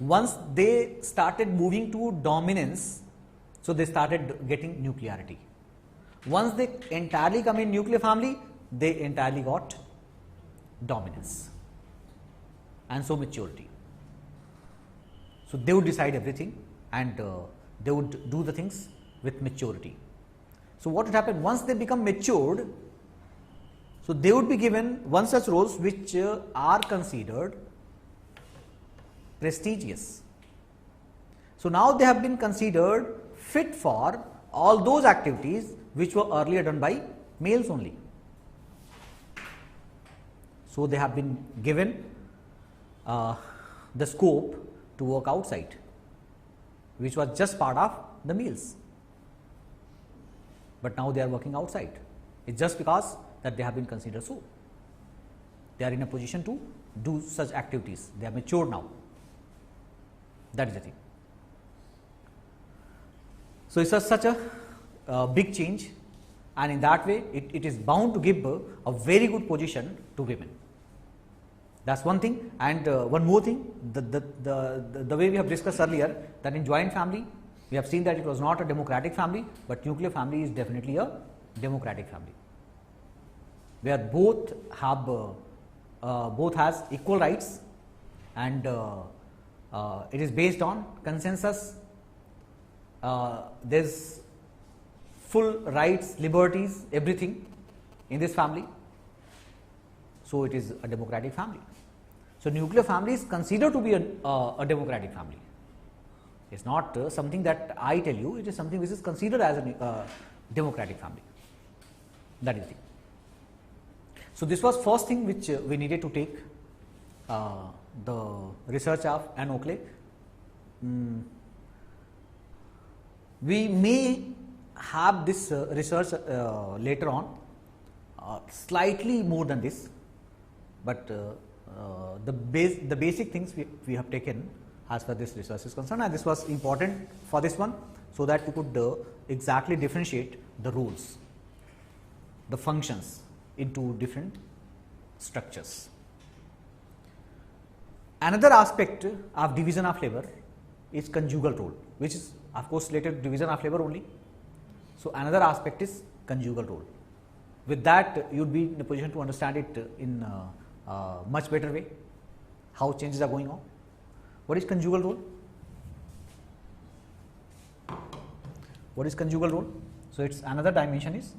Once they started moving to dominance, so they started getting nuclearity. Once they entirely come in nuclear family, they entirely got dominance and so maturity. So they would decide everything and they would do the things with maturity. So what would happen once they become matured? So they would be given one such roles which are considered prestigious. So now they have been considered fit for all those activities which were earlier done by males only. So they have been given the scope to work outside, which was just part of the males. But now they are working outside. It's just because that they have been considered so. They are in a position to do such activities. They are mature now. That is the thing. So it's such a big change, and in that way it is bound to give a very good position to women. That's one thing. And one more thing, the way we have discussed earlier, that in joint family we have seen that it was not a democratic family, but nuclear family is definitely a democratic family, where both has equal rights, and it is based on consensus. There's full rights, liberties, everything in this family. So it is a democratic family. So nuclear family is considered to be a democratic family. It's not something that I tell you, it is something which is considered as a democratic family. That is the thing. So this was first thing which we needed to take, the research of Anne Oakley. We may have this research later on, slightly more than this, but the basic things we have taken as far as this research is concerned, and this was important for this one, so that we could exactly differentiate the roles, the functions into different structures. Another aspect of division of labor is conjugal role, which is of course related to division of labor only. So another aspect is conjugal role. With that, you would be in a position to understand it in a much better way, how changes are going on. What is conjugal role? What is conjugal role? So its another dimension is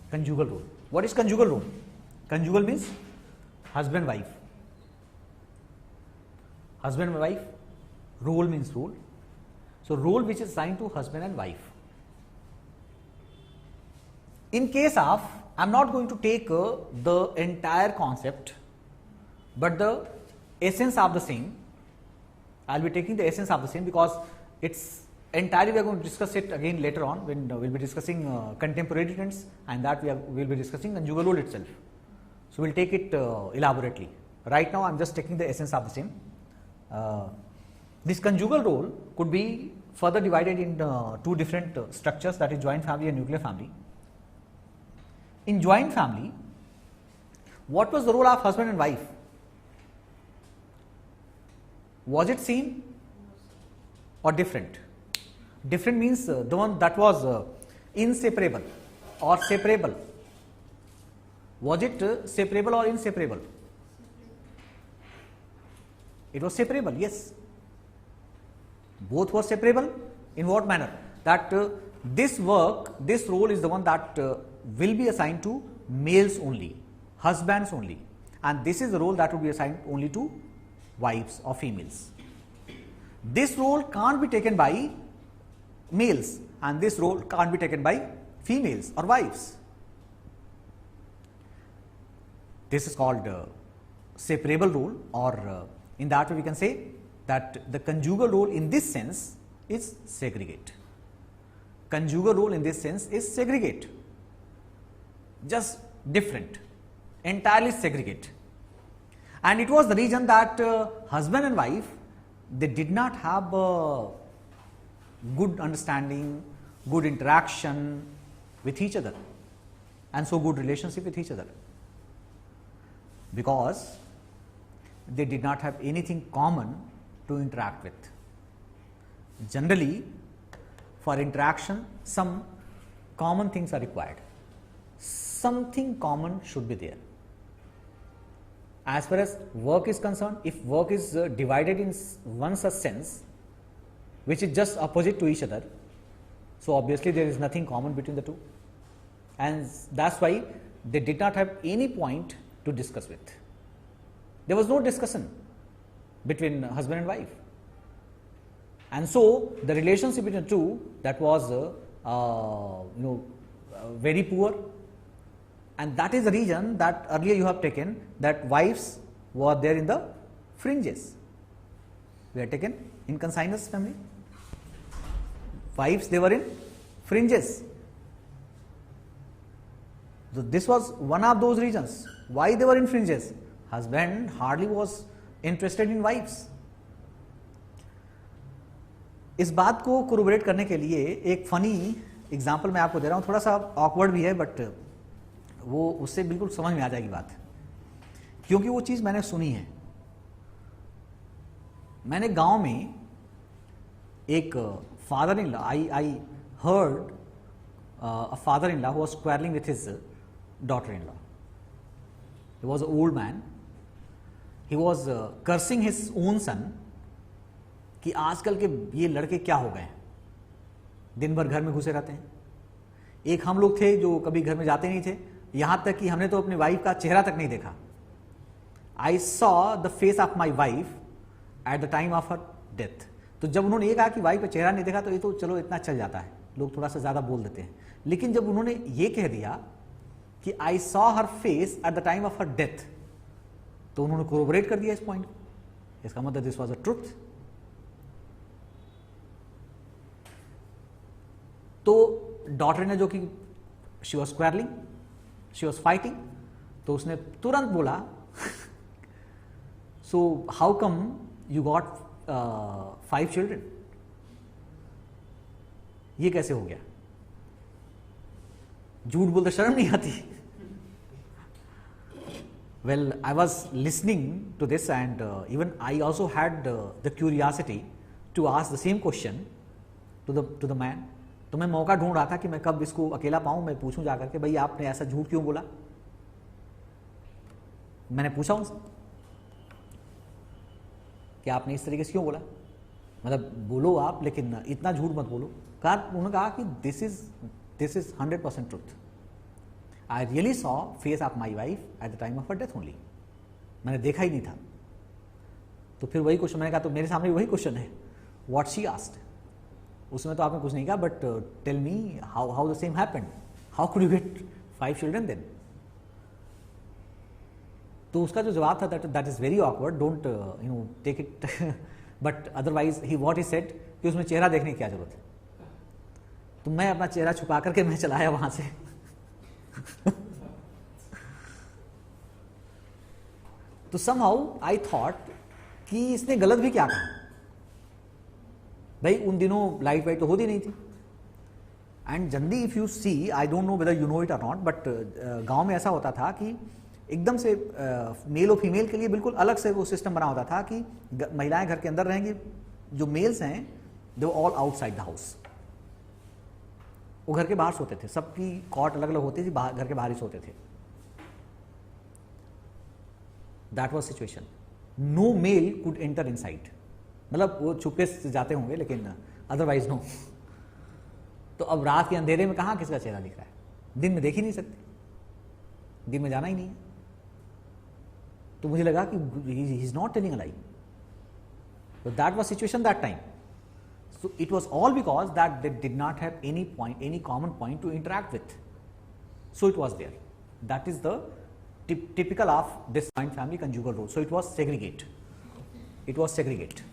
conjugal role. What is conjugal role? Conjugal means husband wife. Husband and wife. Role means role. So role which is assigned to husband and wife. In case of, I am not going to take the entire concept, but the essence of the same. I will be taking the essence of the same, because it's entirely we are going to discuss it again later on when we will be discussing contemporary trends, and that we will be discussing conjugal role itself. So we will take it elaborately. Right now I am just taking the essence of the same. This conjugal role could be further divided in two different structures, that is joint family and nuclear family. In joint family, what was the role of husband and wife? Was it same or different? Different means the one that was inseparable or separable. Was it separable or inseparable? It was separable, yes. Both were separable. In what manner? That this work, this role is the one that will be assigned to males only, husbands only, and this is the role that will be assigned only to wives or females. This role can't be taken by males, and this role can't be taken by females or wives. This is called separable role, or in that way we can say that the conjugal role in this sense is segregate. Conjugal role in this sense is segregate, just different, entirely segregate. And it was the reason that husband and wife they did not have a good understanding, good interaction with each other, and so good relationship with each other, because they did not have anything common to interact with. Generally, for interaction, some common things are required. Something common should be there. As far as work is concerned, if work is divided in one such sense, which is just opposite to each other, so obviously there is nothing common between the two, and that's why they did not have any point to discuss with. There was no discussion between husband and wife, and so the relationship between the two, that was very poor, and that is the reason that earlier you have taken that wives were there in the fringes. We are taken in consignors family. Wives, they were in fringes. So this was one of those reasons why they were in fringes. Husband hardly was interested in wives. इस बात को correlate करने के लिए एक funny example मैं आपको दे रहा हूँ, थोड़ा सा ऑकवर्ड भी है, बट वो उससे बिल्कुल समझ में आ जाएगी बात, क्योंकि वो चीज़ मैंने सुनी है। मैंने गांव में एक father in law, I heard a father-in-law who was quarreling with his daughter-in-law. He was an old man. He was cursing his own son कि आजकल के ये लड़के क्या हो गए, दिन भर घर में घुसे रहते हैं। एक हम लोग थे जो कभी घर में जाते नहीं थे, यहाँ तक कि हमने तो अपनी वाइफ का चेहरा तक नहीं देखा। I saw the face of my wife at the time of her death. तो जब उन्होंने ये कहा कि वाइफ का चेहरा नहीं देखा तो ये तो चलो इतना चल जाता है, लोग थोड़ा सा ज़्यादा बोल देते हैं, लेकिन जब उन्होंने ये कह दिया कि I saw her face at the time of her death, तो उन्होंने कोरिलेट कर दिया इस पॉइंट को। इसका मतलब दिस वाज अ ट्रुथ। तो डॉटर ने जो कि she was quarrelling, she was fighting, तो उसने तुरंत बोला so how come you got 5 children, ये कैसे हो गया? झूठ बोलते शर्म नहीं आती? Well, I was listening to this and even I also had the curiosity to ask the same question to the man. तो मैं मौका ढूंढ रहा था कि मैं कब इसको अकेला पाऊं, मैं पूछूं जाकर के, भाई आपने ऐसा झूठ क्यों बोला? मैंने पूछा उनसे कि आपने इस तरीके से क्यों बोला, मतलब बोलो आप लेकिन इतना झूठ मत बोलो। उन्होंने कहा कि this is 100% truth. I really saw face of my wife at the time of her death only. मैंने देखा ही नहीं था। तो फिर वही क्वेश्चन मैंने कहा, तो मेरे सामने वही क्वेश्चन है, व्हाट शी आस्क्ड। उसमें तो आपने कुछ नहीं कहा, but tell me how the same happened, how could you get 5 children then? तो उसका जो जवाब था that is very awkward, don't take it, but otherwise he what he said कि उसमें चेहरा देखने की क्या जरूरत है। तो मैं अपना चेहरा छुपा करके मैं चलाया वहां से तो समहाउ आई थॉट कि इसने गलत भी क्या कहा। भाई उन दिनों लाइट वाइट तो होती नहीं थी, and generally if you see, I don't know whether you know it और नॉट, बट गांव में ऐसा होता था कि एकदम से मेल और फीमेल के लिए बिल्कुल अलग से वो सिस्टम बना होता था कि महिलाएं घर के अंदर रहेंगी, जो मेल्स हैं they were all outside the house. वो घर के बाहर सोते थे, सबकी कॉट अलग अलग होती थी, घर के बाहर ही सोते थे। That was situation. No male could enter inside, मतलब वो छुपके से जाते होंगे लेकिन अदरवाइज नो। तो अब रात के अंधेरे में कहाँ किसका चेहरा दिख रहा है? दिन में देख ही नहीं सकते, दिन में जाना ही नहीं है। तो मुझे लगा कि he is not telling a lie. So that was situation that time. So it was all because that they did not have any common point to interact with. So it was there. That is the typical of this joint family conjugal role. So it was segregate. It was segregate.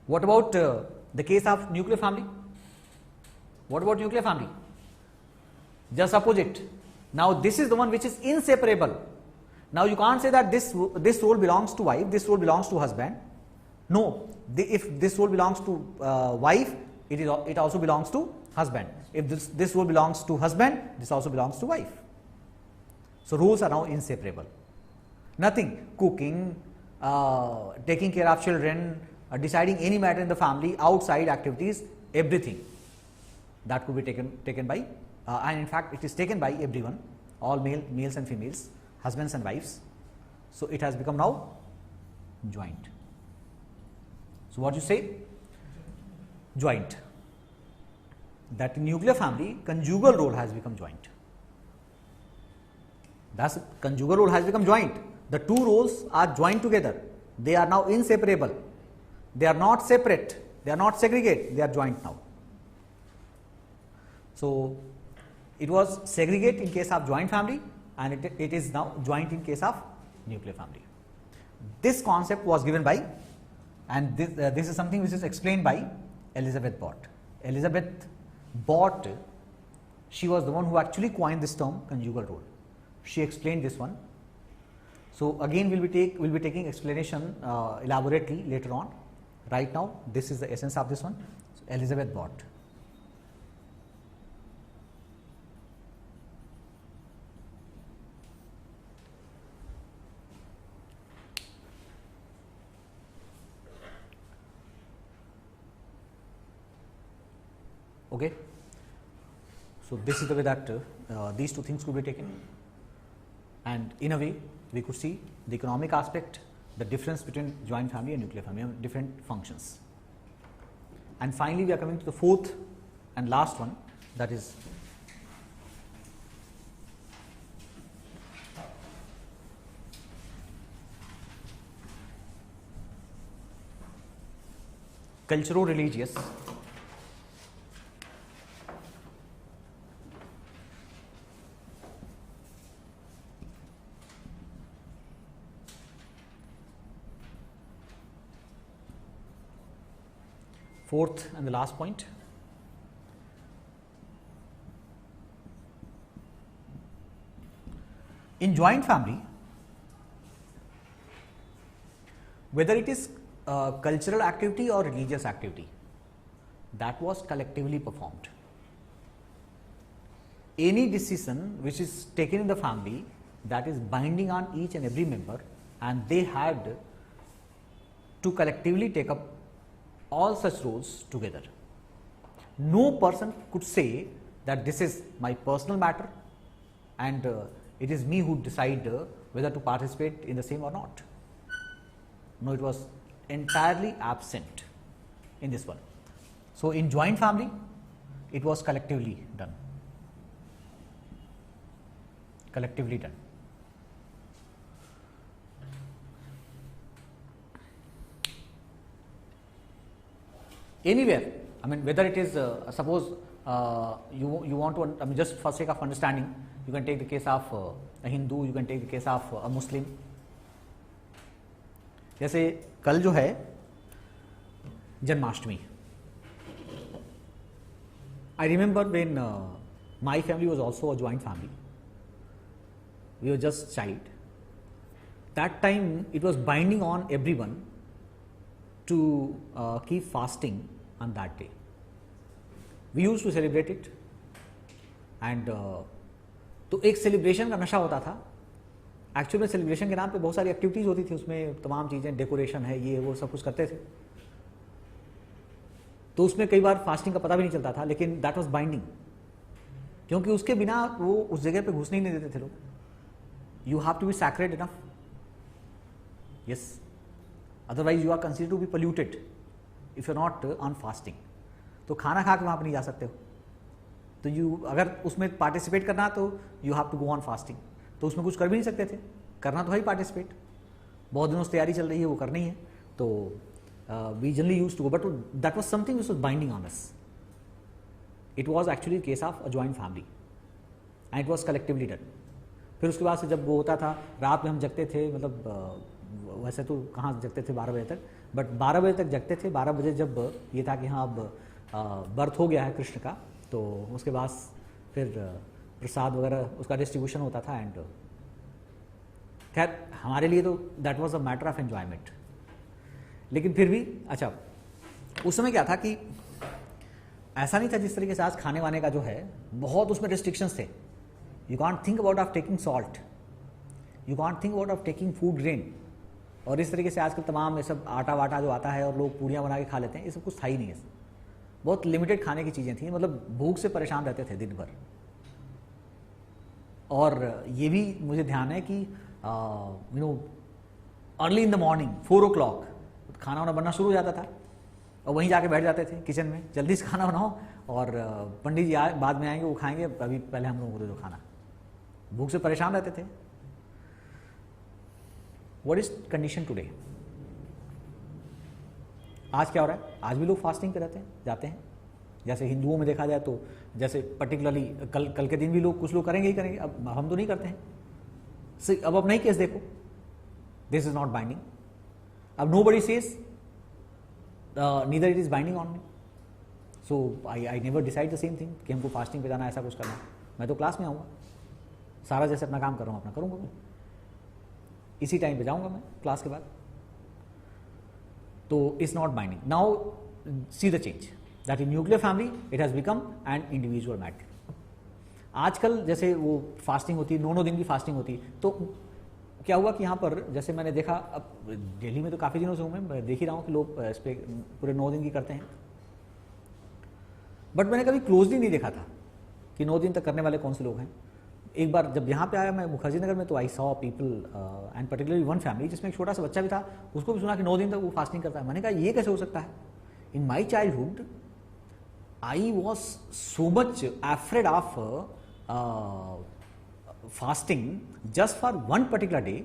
What about the case of nuclear family? What about nuclear family? Just opposite. Now this is the one which is inseparable. Now you can't say that this role belongs to wife, this role belongs to husband. No, if this role belongs to wife, it also belongs to husband. If this role belongs to husband, this also belongs to wife. So roles are now inseparable. Nothing, cooking, taking care of children, deciding any matter in the family, outside activities, everything that could be taken by, and in fact it is taken by everyone, all males and females, husbands and wives. So it has become now joint. So what you say? Joint. That in nuclear family, conjugal role has become joint. Thus, conjugal role has become joint. The two roles are joined together. They are now inseparable. They are not separate. They are not segregate. They are joint now. So it was segregate in case of joint family, and it is now joint in case of nuclear family. This concept was given by, and this is something which is explained by Elizabeth Bott. Elizabeth Bott, she was the one who actually coined this term conjugal role. She explained this one. So again we'll be taking explanation elaborately later on. Right now this is the essence of this one. So Elizabeth Bott. Okay. So this is the way that these two things could be taken, and in a way we could see the economic aspect, the difference between joint family and nuclear family, different functions. And finally we are coming to the fourth and last one, that is cultural-religious. Fourth and the last point. In joint family, whether it is cultural activity or religious activity, that was collectively performed. Any decision which is taken in the family, that is binding on each and every member, and they had to collectively take up all such roles together. No person could say that this is my personal matter and it is me who decide whether to participate in the same or not. No, it was entirely absent in this one. So in joint family, it was collectively done. Collectively done. Anywhere, I mean, whether it is suppose you want to, I mean, just for sake of understanding, you can take the case of a Hindu, you can take the case of a Muslim. जैसे कल जो है Janmashtami, I remember when my family was also a joint family. We were just child. That time it was binding on everyone to keep fasting on that day. We used to celebrate it, and तो एक celebration का नशा होता था. Actually में celebration के नाम पे बहुत सारी एक्टिविटीज़ होती थी, उसमें तमाम चीज़ें, डेकोरेशन है, ये वो सब कुछ करते थे. तो उसमें कई बार फास्टिंग का पता भी नहीं चलता था, लेकिन दैट वाज बाइंडिंग, क्योंकि उसके बिना वो उस जगह पे घुसने ही नहीं देते थे लोग. You have to be sacred enough, yes, otherwise you are considered to be polluted if you are not on fasting. तो खाना खा के वहाँ पर नहीं जा सकते हो. तो यू अगर उसमें पार्टिसिपेट करना तो you have to go on fasting. तो उसमें कुछ कर भी नहीं सकते थे, करना तो है ही पार्टिसिपेट. बहुत दिनों से तैयारी चल रही है, वो करनी है. तो we generally use to go, but that was something which was binding on us. It was actually case of a joint family and it was collectively done. फिर उसके बाद से जब वो होता था, रात में हम जगते थे, मतलब वैसे तो कहाँ जगते थे 12 बजे तक, बट 12 बजे तक जगते थे. 12 बजे जब ये था कि हाँ अब बर्थ हो गया है कृष्ण का, तो उसके बाद फिर प्रसाद वगैरह उसका डिस्ट्रीब्यूशन होता था एंड खैर हमारे लिए तो that was a matter of enjoyment. लेकिन फिर भी अच्छा उस समय क्या था कि ऐसा नहीं था जिस तरीके से आज खाने वाने का जो है बहुत उसमें रिस्ट्रिक्शंस थे। You can't think about of taking salt, you can't think about of taking food grain, और इस तरीके से आजकल तमाम ये सब आटा वाटा जो आता है और लोग पूड़ियाँ बना के खा लेते हैं, ये सब कुछ था ही नहीं है। बहुत लिमिटेड खाने की चीज़ें थी, मतलब भूख से परेशान रहते थे दिन भर। और ये भी मुझे ध्यान है कि you know early in the morning 4 o'clock खाना वाना बनना शुरू हो जाता था और वहीं जाके बैठ जाते थे किचन में, जल्दी से खाना बनाओ और पंडित जी बाद में आएंगे वो खाएंगे, अभी पहले हम लोगों को दे दो खाना। भूख से परेशान रहते थे। What is condition today? आज क्या हो रहा है? आज भी लोग फास्टिंग पे रहते हैं, जाते हैं। जैसे हिंदुओं में देखा जाए तो जैसे पर्टिकुलरली कल के दिन भी लोग कुछ लोग करेंगे ही करेंगे, अब हम तो नहीं करते हैं। अब अपना ही केस देखो, दिस इज नॉट बाइंडिंग। अब nobody says neither it is binding on me, so I never decide the same thing कि हमको फास्टिंग पे जाना, ऐसा कुछ करना। मैं तो क्लास में आऊँगा, सारा जैसे अपना काम कर रहा हूँ अपना करूँगा, मैं इसी टाइम पे जाऊँगा मैं क्लास के बाद। तो it's not binding. Now see the change that in nuclear family it has become an individual matter. आजकल जैसे वो फास्टिंग होती है, 9 दिन की फास्टिंग होती है, तो क्या हुआ कि यहाँ पर जैसे मैंने देखा, अब दिल्ली में तो काफ़ी दिनों से हूँ मैं देख ही रहा हूँ कि लोग इस पर पूरे 9 दिन की करते हैं, बट मैंने कभी क्लोजली नहीं देखा था कि 9 दिन तक करने वाले कौन से लोग हैं। एक बार जब यहाँ पे आया मैं मुखर्जी नगर में, तो I saw people and particularly one family जिसमें एक छोटा सा बच्चा भी था, उसको भी सुना कि 9 दिन तक वो फास्टिंग करता है। मैंने कहा ये कैसे हो सकता है? In my childhood I was so much afraid of fasting just for one particular day,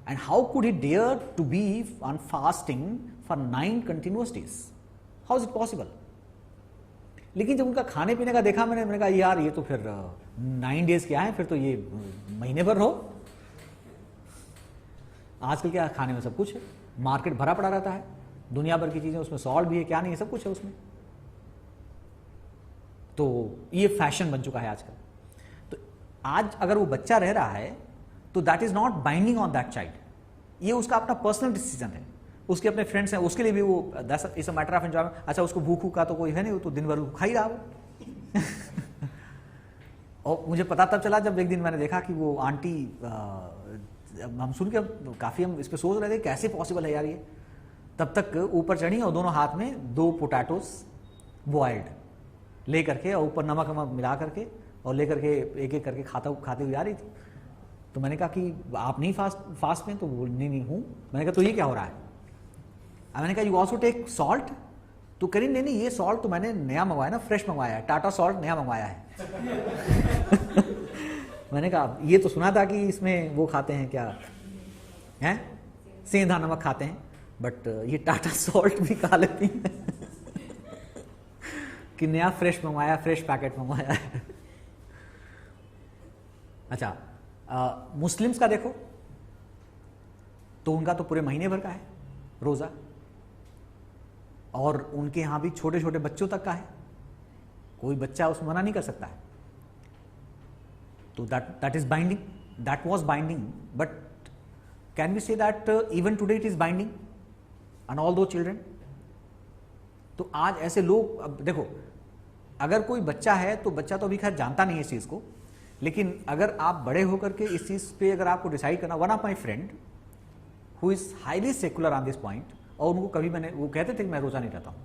and how could he dare to be on fasting for 9 continuous days? How is it possible? लेकिन जब उनका खाने पीने का देखा मैंने कहा यार ये तो फिर 9 days क्या है, फिर तो ये महीने भर हो। आजकल क्या खाने में सब कुछ है, मार्केट भरा पड़ा रहता है, दुनिया भर की चीजें, उसमें सॉल्ट भी है, क्या नहीं है, सब कुछ है उसमें। तो ये फैशन बन चुका है आजकल। आज अगर वो बच्चा रह रहा है तो that is not binding on that child, ये उसका अपना पर्सनल डिसीजन है, उसके अपने फ्रेंड्स हैं, उसके लिए भी वो it's a matter of enjoyment. अच्छा उसको भूख का तो कोई है नहीं, वो तो दिन भर खा ही रहा वो। और मुझे पता तब चला जब एक दिन मैंने देखा कि वो आंटी, हम सुन के काफ़ी हम इस पर सोच रहे थे कैसे पॉसिबल है यार ये। तब तक ऊपर चढ़ी और दोनों हाथ में 2 पोटैटोस बॉइल्ड ले करके और ऊपर नमक वमक मिला करके और लेकर के एक एक करके खाते हुए आ रही थी। तो मैंने कहा कि आप नहीं फास्ट में? तो वो नहीं हूँ। मैंने कहा तो ये क्या हो रहा है? मैंने कहा यू ऑल्सो टेक सॉल्ट? तो करी नहीं ये सॉल्ट तो मैंने नया मंगवाया ना, फ्रेश मंगवाया है, टाटा सॉल्ट नया मंगवाया है। मैंने कहा ये तो सुना था कि इसमें वो खाते हैं, क्या है, सेंधा नमक खाते हैं, बट ये टाटा सॉल्ट भी खा लेती है कि नया फ्रेश मंगवाया, फ्रेश पैकेट मंगवाया है। अच्छा मुस्लिम्स का देखो तो उनका तो पूरे महीने भर का है रोजा, और उनके यहां भी छोटे छोटे बच्चों तक का है, कोई बच्चा उसमें मना नहीं कर सकता है। तो that is binding, that was binding, but can we say that even today it is binding on all those children? तो आज ऐसे लोग, अब देखो अगर कोई बच्चा है तो बच्चा तो अभी खैर जानता नहीं है इस चीज को, लेकिन अगर आप बड़े होकर के इस चीज पे अगर आपको डिसाइड करना, one of my friend who is highly secular on this point, और उनको कभी मैंने, वो कहते थे कि मैं रोजा नहीं रहता हूं,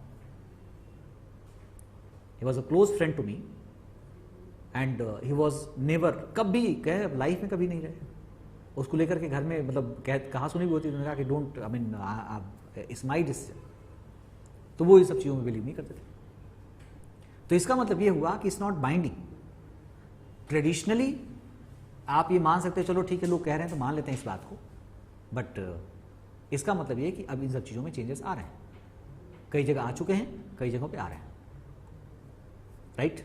he was a close friend to me and he was never, कभी कहे लाइफ में कभी नहीं रहे, उसको लेकर के घर में मतलब कहा सुनी भी होती, उन्होंने कहा कि don't, I mean it's my decision. तो वो ये सब चीजों में बिलीव नहीं करते थे। तो इसका मतलब ये हुआ कि इट्स नॉट बाइंडिंग। ट्रेडिशनली आप ये मान सकते हैं, चलो ठीक है लोग कह रहे हैं तो मान लेते हैं इस बात को, बट इसका मतलब ये कि अब इन सब चीज़ों में चेंजेस आ रहे हैं, कई जगह आ चुके हैं, कई जगहों पे आ रहे हैं, right?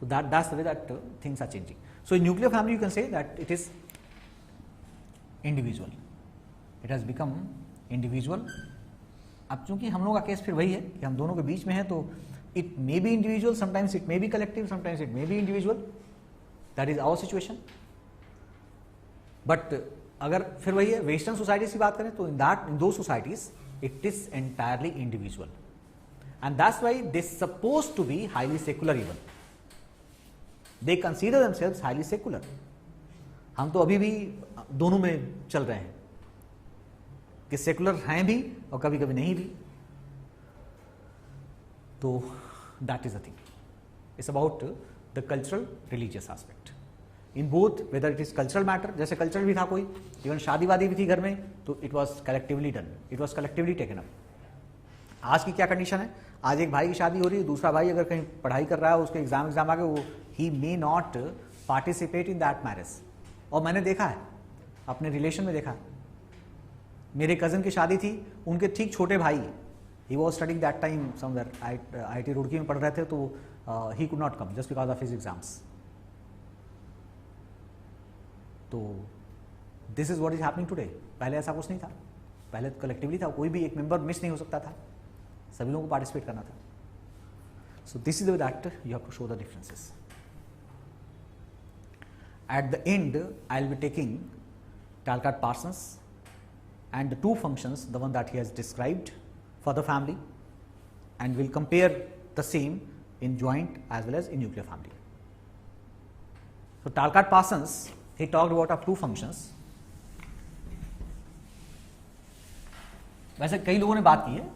So that's the way that things are changing. So in nuclear family you can say that it is individual, it has become individual. अब चूंकि हम लोगों का केस फिर वही है कि हम दोनों के बीच में है, तो it may be individual, sometimes it may be collective, sometimes it may be individual. That is our situation. But अगर फिर वही है वेस्टर्न सोसाइटीज की बात करें तो इन दो societies it is entirely individual and that's why they suppose to be highly secular. Even they consider themselves highly secular. हम तो अभी भी दोनों में चल रहे हैं कि सेकुलर हैं भी और कभी कभी नहीं भी. तो that is the thing. It's about the cultural religious aspect in both whether it is cultural matter. जैसे कल्चरल भी था कोई, इवन शादी वादी भी थी घर में तो it was collectively done, it was collectively taken up. आज की क्या कंडीशन है, आज एक भाई की शादी हो रही है, दूसरा भाई अगर कहीं पढ़ाई कर रहा है, उसके एग्जाम आ गए, वो he may not participate in that marriage. और मैंने देखा है, अपने रिलेशन में देखा है, मेरे कजन की शादी थी, उनके ठीक छोटे भाई, he was studying that time somewhere IIT Roorkee में पढ़ रहे थे, तो he could not come just because of his exams. तो this is what is happening today. पहले ऐसा कुछ नहीं था, पहले तो कलेक्टिवली था, कोई भी एक मेंबर मिस नहीं हो सकता था, सभी लोगों को पार्टिसिपेट करना था. So this is the that you have to show the differences. At the end, I will be taking Talcott Parsons and the two functions, the one that he has described for the family, and we'll compare the same in joint as well as in nuclear family. So Talcott Parsons, he talked about of two functions. वैसे कई लोगों ने बात की है.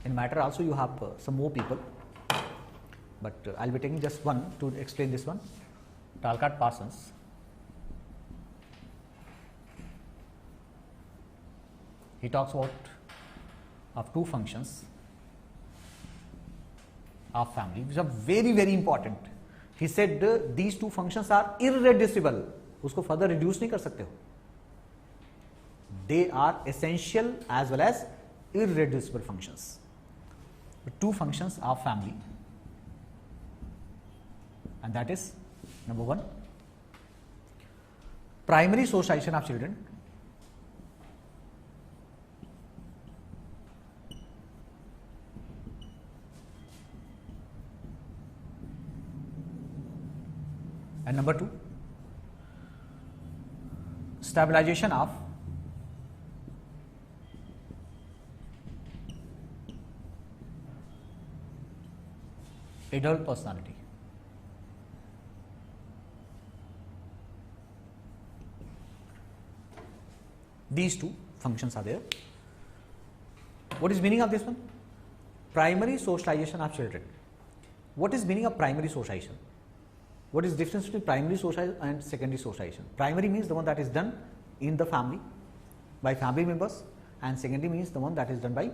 In matter also you have some more people, but I'll be taking just one to explain this one. Talcott Parsons. He talks about of two functions of family which are very very important. He said these two functions are irreducible. उसको further reduce नहीं कर सकते हो. They are essential as well as irreducible functions. The two functions of family, and that is number one, primary socialization of children. And number two, stabilization of adult personality. These two functions are there. What is meaning of this one? Primary socialization of children. What is meaning of primary socialization? What is difference between primary socialization and secondary socialization? Primary means the one that is done in the family by family members, and secondary means the one that is done by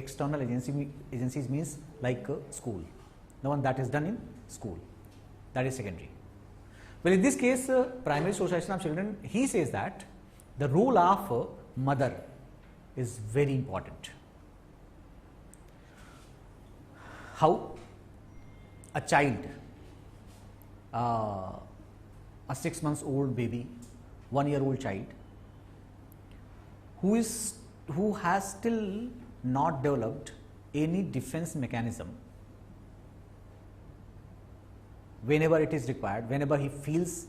external agencies means like school, the one that is done in school, that is secondary. Well, in this case, primary socialization of children, he says that the role of mother is very important. How? A child, a 6 months old baby, 1 year old child, who has still not developed any defense mechanism. Whenever it is required, whenever he feels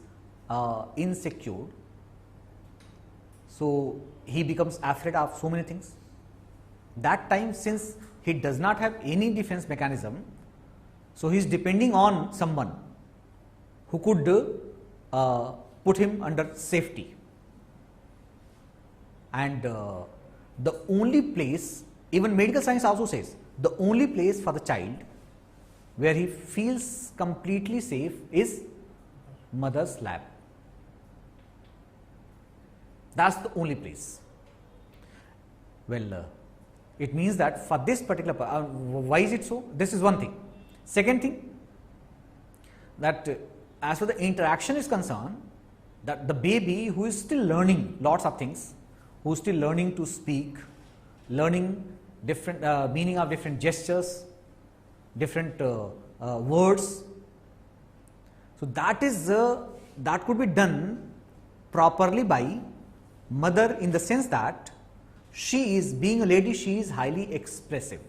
insecure, so he becomes afraid of so many things. That time, since he does not have any defense mechanism, so he is depending on someone who could put him under safety. And the only place, even medical science also says, the only place for the child where he feels completely safe is mother's lap. That's the only place. Well, it means that for this particular, why is it so? This is one thing. Second thing, that as far the interaction is concerned, that the baby who is still learning lots of things, who is still learning to speak, learning different meaning of different gestures, different words, so that is that could be done properly by mother, in the sense that she is, being a lady, she is highly expressive,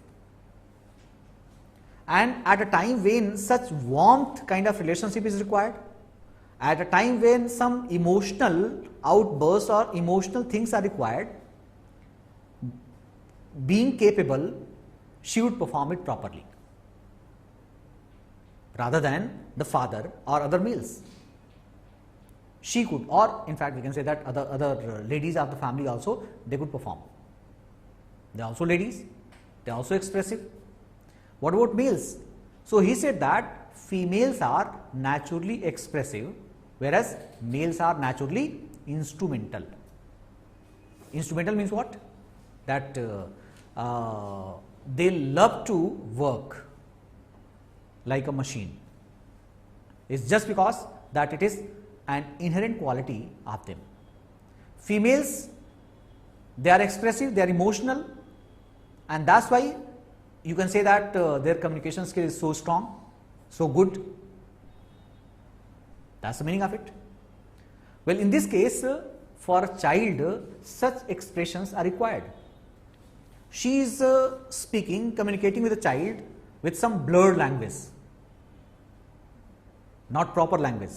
and at a time when such warmth kind of relationship is required, At a time when some emotional outbursts or emotional things are required, being capable, she would perform it properly rather than the father or other males. She could, or in fact we can say that other ladies of the family also, they could perform. They are also ladies, they are also expressive. What about males? So he said that females are naturally expressive, whereas males are naturally instrumental. Instrumental means what? That they love to work like a machine. It's just because that it is an inherent quality of them. Females, they are expressive, they are emotional, and that's why you can say that their communication skill is so strong, so good. That's the meaning of it. Well, in this case, for a child, such expressions are required. She is speaking, communicating with a child with some blurred language, not proper language.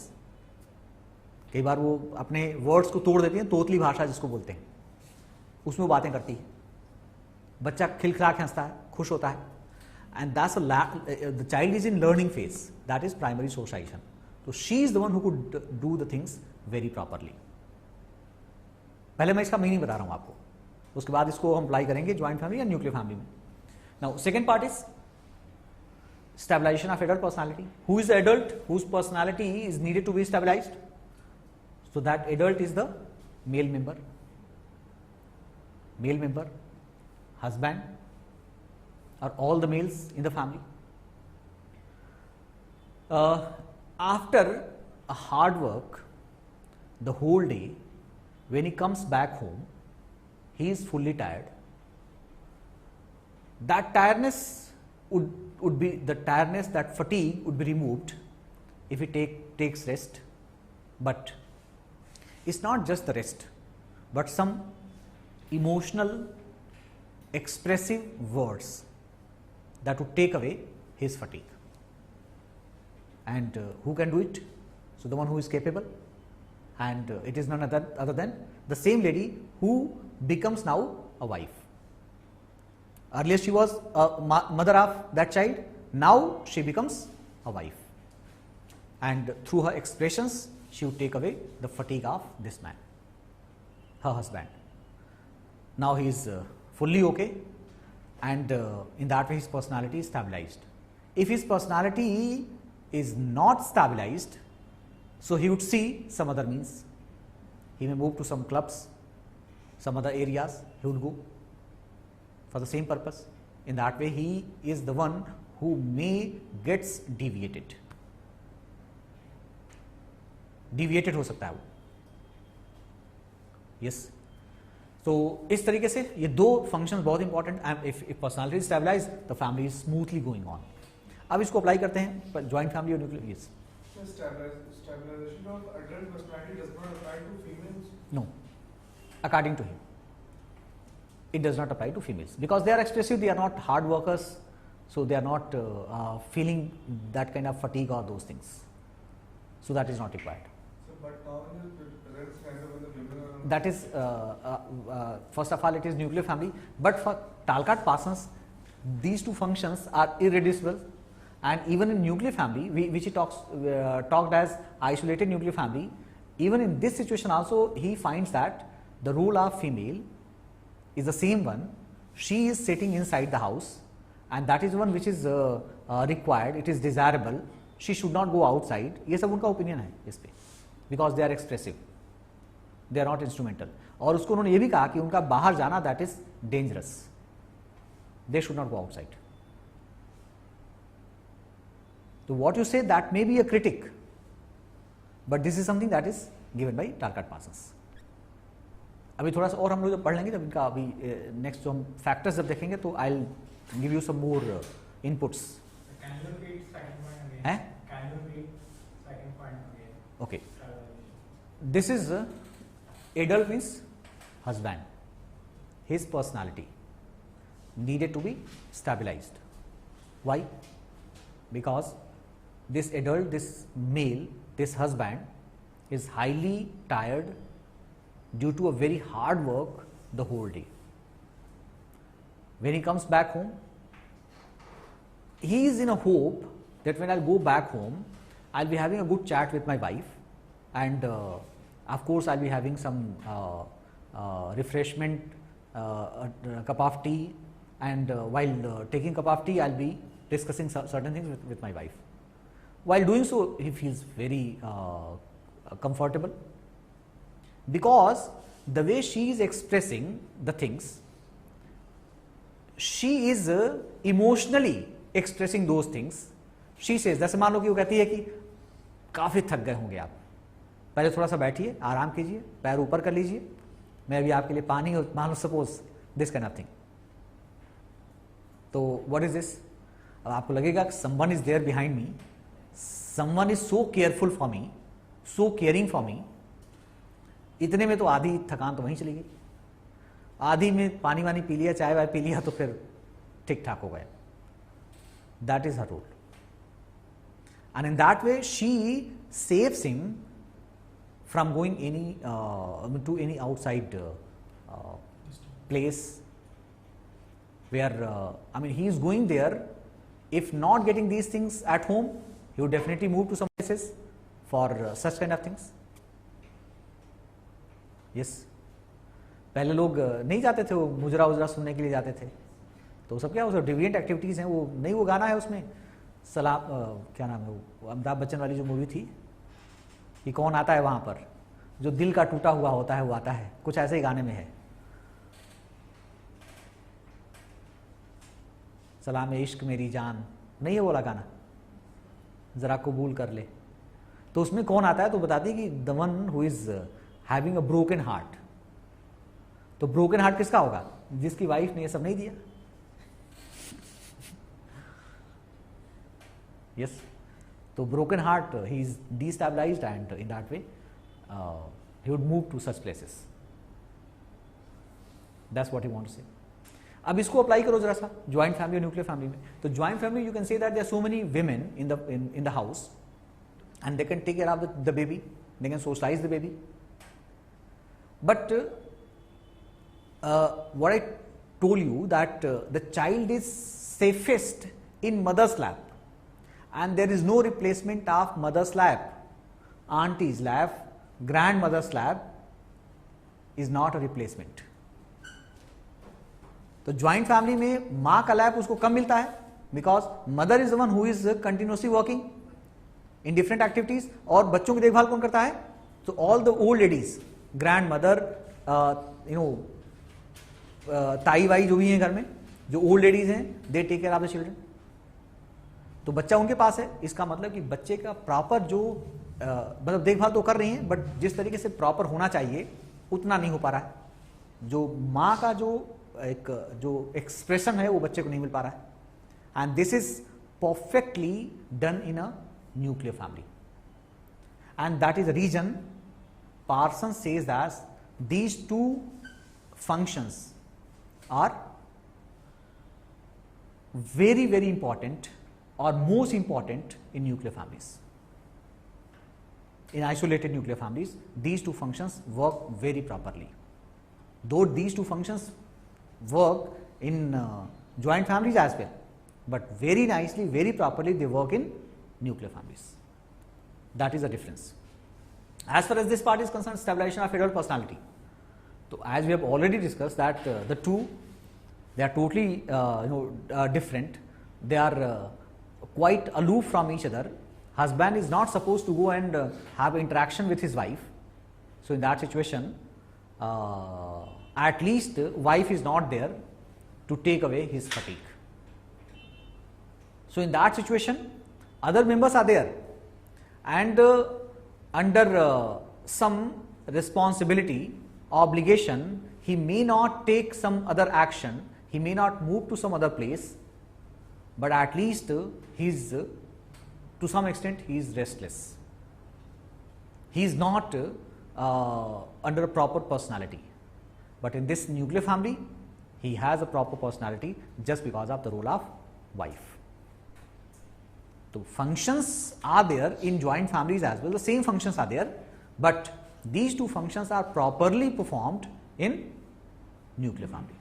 कई बार वो अपने words को तोड़ देती हैं, तोतली भाषा जिसको बोलते हैं, उसमें वो बातें करती है. बच्चा खिलखिलाके हंसता है, खुश होता है, and that's the child is in learning phase, that is primary socialization. So she is the one who could do the things very properly. पहले मैं इसका मीनिंग बता रहा हूँ आपको, उसके बाद इसको हम अप्लाई करेंगे ज्वाइंट फैमिली या न्यूक्लियर फैमिली में. Now second part is stabilization of adult personality. Who is the adult whose personality is needed to be stabilized? So that adult is the male member, husband, or all the males in the family. After a hard work the whole day, when he comes back home, he is fully tired. That tiredness would be the tiredness, that fatigue would be removed if he takes rest. But it's not just the rest, but some emotional, expressive words that would take away his fatigue. And who can do it? So the one who is capable, and it is none other than the same lady who becomes now a wife. Earlier she was a mother of that child, now she becomes a wife, and through her expressions she would take away the fatigue of this man, her husband. Now he is fully okay, and in that way his personality is stabilized. If his personality is not stabilized, so he would see some other means. He may move to some clubs, some other areas he would go for the same purpose. In that way he is the one who may gets deviated हो सकता है वो. Yes. तो इस तरीके से ये दो फंक्शंस बहुत important. If personality stabilize, the family is smoothly going on. अब इसको अप्लाई करते हैं ज्वाइंट फैमिली और nuclear. Yes. Stabilization of adult personality does not apply to females? No. According to him, it does not apply to females because they are expressive, they are not hard workers, so they are not feeling that kind of fatigue or those things. So that is not required. So, but now in the present scenario when the women are... That is, first of all, it is nuclear family, but for Talcott Parsons, these two functions are irreducible. And even in nuclear family, which he talked as isolated nuclear family, even in this situation also he finds that the role of female is the same one. She is sitting inside the house, and that is one which is required, it is desirable. She should not go outside. ये सब उनका opinion है इस पे, because they are expressive, they are not instrumental. और उसको उन्होंने ये भी कहा कि उनका बाहर जाना that is dangerous. They should not go outside. So what you say, that may be a critic, but this is something that is given by Talcott Parsons. अभी थोड़ा सा और हम लोग जब पढ़ लेंगे, जब इनका अभी नेक्स्ट जो हम फैक्टर्स जब देखेंगे तो I will give you some more inputs. Okay, this is adult means husband. His personality needed to be stabilized. Why? Because this adult, this male, this husband is highly tired due to a very hard work the whole day. When he comes back home, he is in a hope that when I'll go back home, I'll be having a good chat with my wife, and of course I'll be having some refreshment, a cup of tea, and while taking cup of tea, I'll be discussing certain things with my wife. While doing so, he feels very comfortable, because the way she is expressing the things, she is emotionally expressing those things. She says, जैसे मान लो कि वो कहती है कि काफ़ी थक गए होंगे आप, पहले थोड़ा सा बैठिए, आराम कीजिए, पैर ऊपर कर लीजिए, मैं अभी आपके लिए पानी, और मान लो suppose this kind of thing. तो व्हाट इज दिस? अब आपको लगेगा कि someone is there behind me, someone is so careful for me, so caring for me. इतने में तो आधी थकान तो वहीं चली गई, आधी में पानी वानी पी लिया, चाय वाय पी लिया, तो फिर ठीक ठाक हो गया. That is her role. And in that way, she saves him from going to any outside place where he is going there. If not getting these things at home, he would definitely move to some places for such kind of things. Yes. पहले लोग नहीं जाते थे, वो मुजरा उजरा सुनने के लिए जाते थे, तो सब क्या वो डिविएंट एक्टिविटीज़ हैं, वो नहीं, वो गाना है उसमें सलाम, क्या नाम है वो, अमिताभ बच्चन वाली जो मूवी थी, कि कौन आता है वहाँ पर, जो दिल का टूटा हुआ होता है वो आता है, कुछ ऐसे ही गाने में है, सलाम इश्क मेरी जान, नहीं है वो वाला गाना, ज़रा कबूल कर ले. तो उसमें कौन आता है, तो बताती है कि the one who is having a broken heart. तो ब्रोकन हार्ट किसका होगा? जिसकी वाइफ ने ये सब नहीं दिया. Yes, so broken heart, he is destabilized, and in that way he would move to such places. That's what he want to say. अब इसको अप्लाई करो जरा सा ज्वाइंट फैमिली और न्यूक्लियर फैमिली में. तो joint family, you can say that there are so many women in the house, and they can take care of the baby, they can socialize the baby. But what I told you that the child is safest in mother's lap. And there is no replacement of mother's lap. Auntie's lap, grandmother's lap is not a replacement. तो joint family में माँ का lap उसको कम मिलता है, because mother is the one who is continuously working in different activities. और बच्चों की देखभाल कौन करता है? तो all the old ladies, grandmother, ताई वाई जो भी हैं घर में, जो ओल्ड लेडीज हैं, they take care of the children. तो बच्चा उनके पास है, इसका मतलब कि बच्चे का प्रॉपर जो मतलब देखभाल तो कर रही हैं, बट जिस तरीके से प्रॉपर होना चाहिए उतना नहीं हो पा रहा है. जो माँ का जो एक्सप्रेशन है वो बच्चे को नहीं मिल पा रहा है. And this is perfectly done in a nuclear family, and that is a reason Parsons says that these two functions are very very important or most important in nuclear families. In isolated nuclear families, these two functions work very properly. Though these two functions work in joint families as well, but very nicely, very properly they work in nuclear families. That is the difference. As far as this part is concerned, stabilization of adult personality. So as we have already discussed that the two, they are totally different. They are quite aloof from each other. Husband is not supposed to go and have interaction with his wife. So in that situation, at least wife is not there to take away his fatigue. So in that situation, other members are there, and under some responsibility, obligation, he may not take some other action, he may not move to some other place, but at least he is to some extent he is restless. He is not under a proper personality. But in this nuclear family, he has a proper personality just because of the role of wife. So functions are there in joint families as well. The same functions are there, but these two functions are properly performed in nuclear family.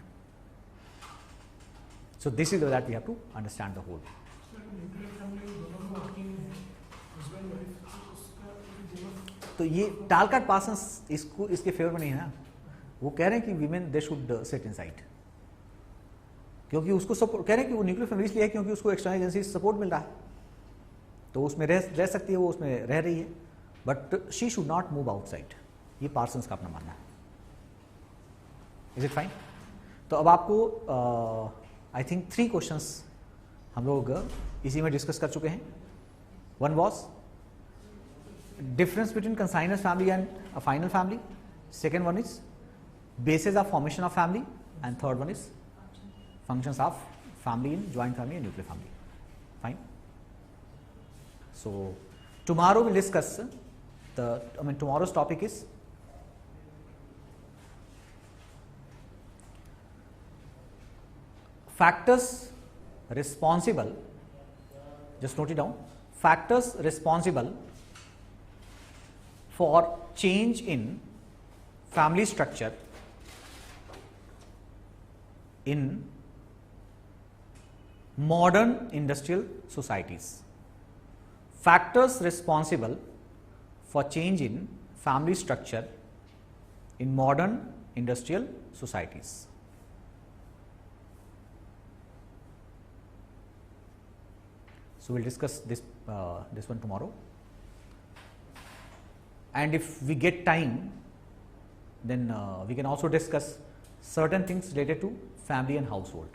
So this is that we have to understand the whole. तो ये टालकाट Parsons इसको इसके favour में नहीं है ना, वो कह रहे हैं कि women they should seat inside, क्योंकि उसको सपोर्ट कह रहे हैं कि वो न्यूक्लियर फैमिली इसलिए है क्योंकि उसको एक्सटर्नल एजेंसी से सपोर्ट मिल रहा है, तो उसमें रह सकती है, वो उसमें रह रही है, but she should not move outside. ये पार्सन्स का अपना मानना है. Is it fine? तो अब आपको आई थिंक 3 क्वेश्चंस हम लोग इसी में डिस्कस कर चुके हैं. One was difference between consanguineous family and a final family. Second one is basis of formation of family, and third one is functions of family in joint family and nuclear family. Fine. So tomorrow we'll discuss tomorrow's topic is factors responsible, just note it down, factors responsible for change in family structure in modern industrial societies. Factors responsible for change in family structure in modern industrial societies. So we'll discuss this one tomorrow. And if we get time, then we can also discuss certain things related to family and household.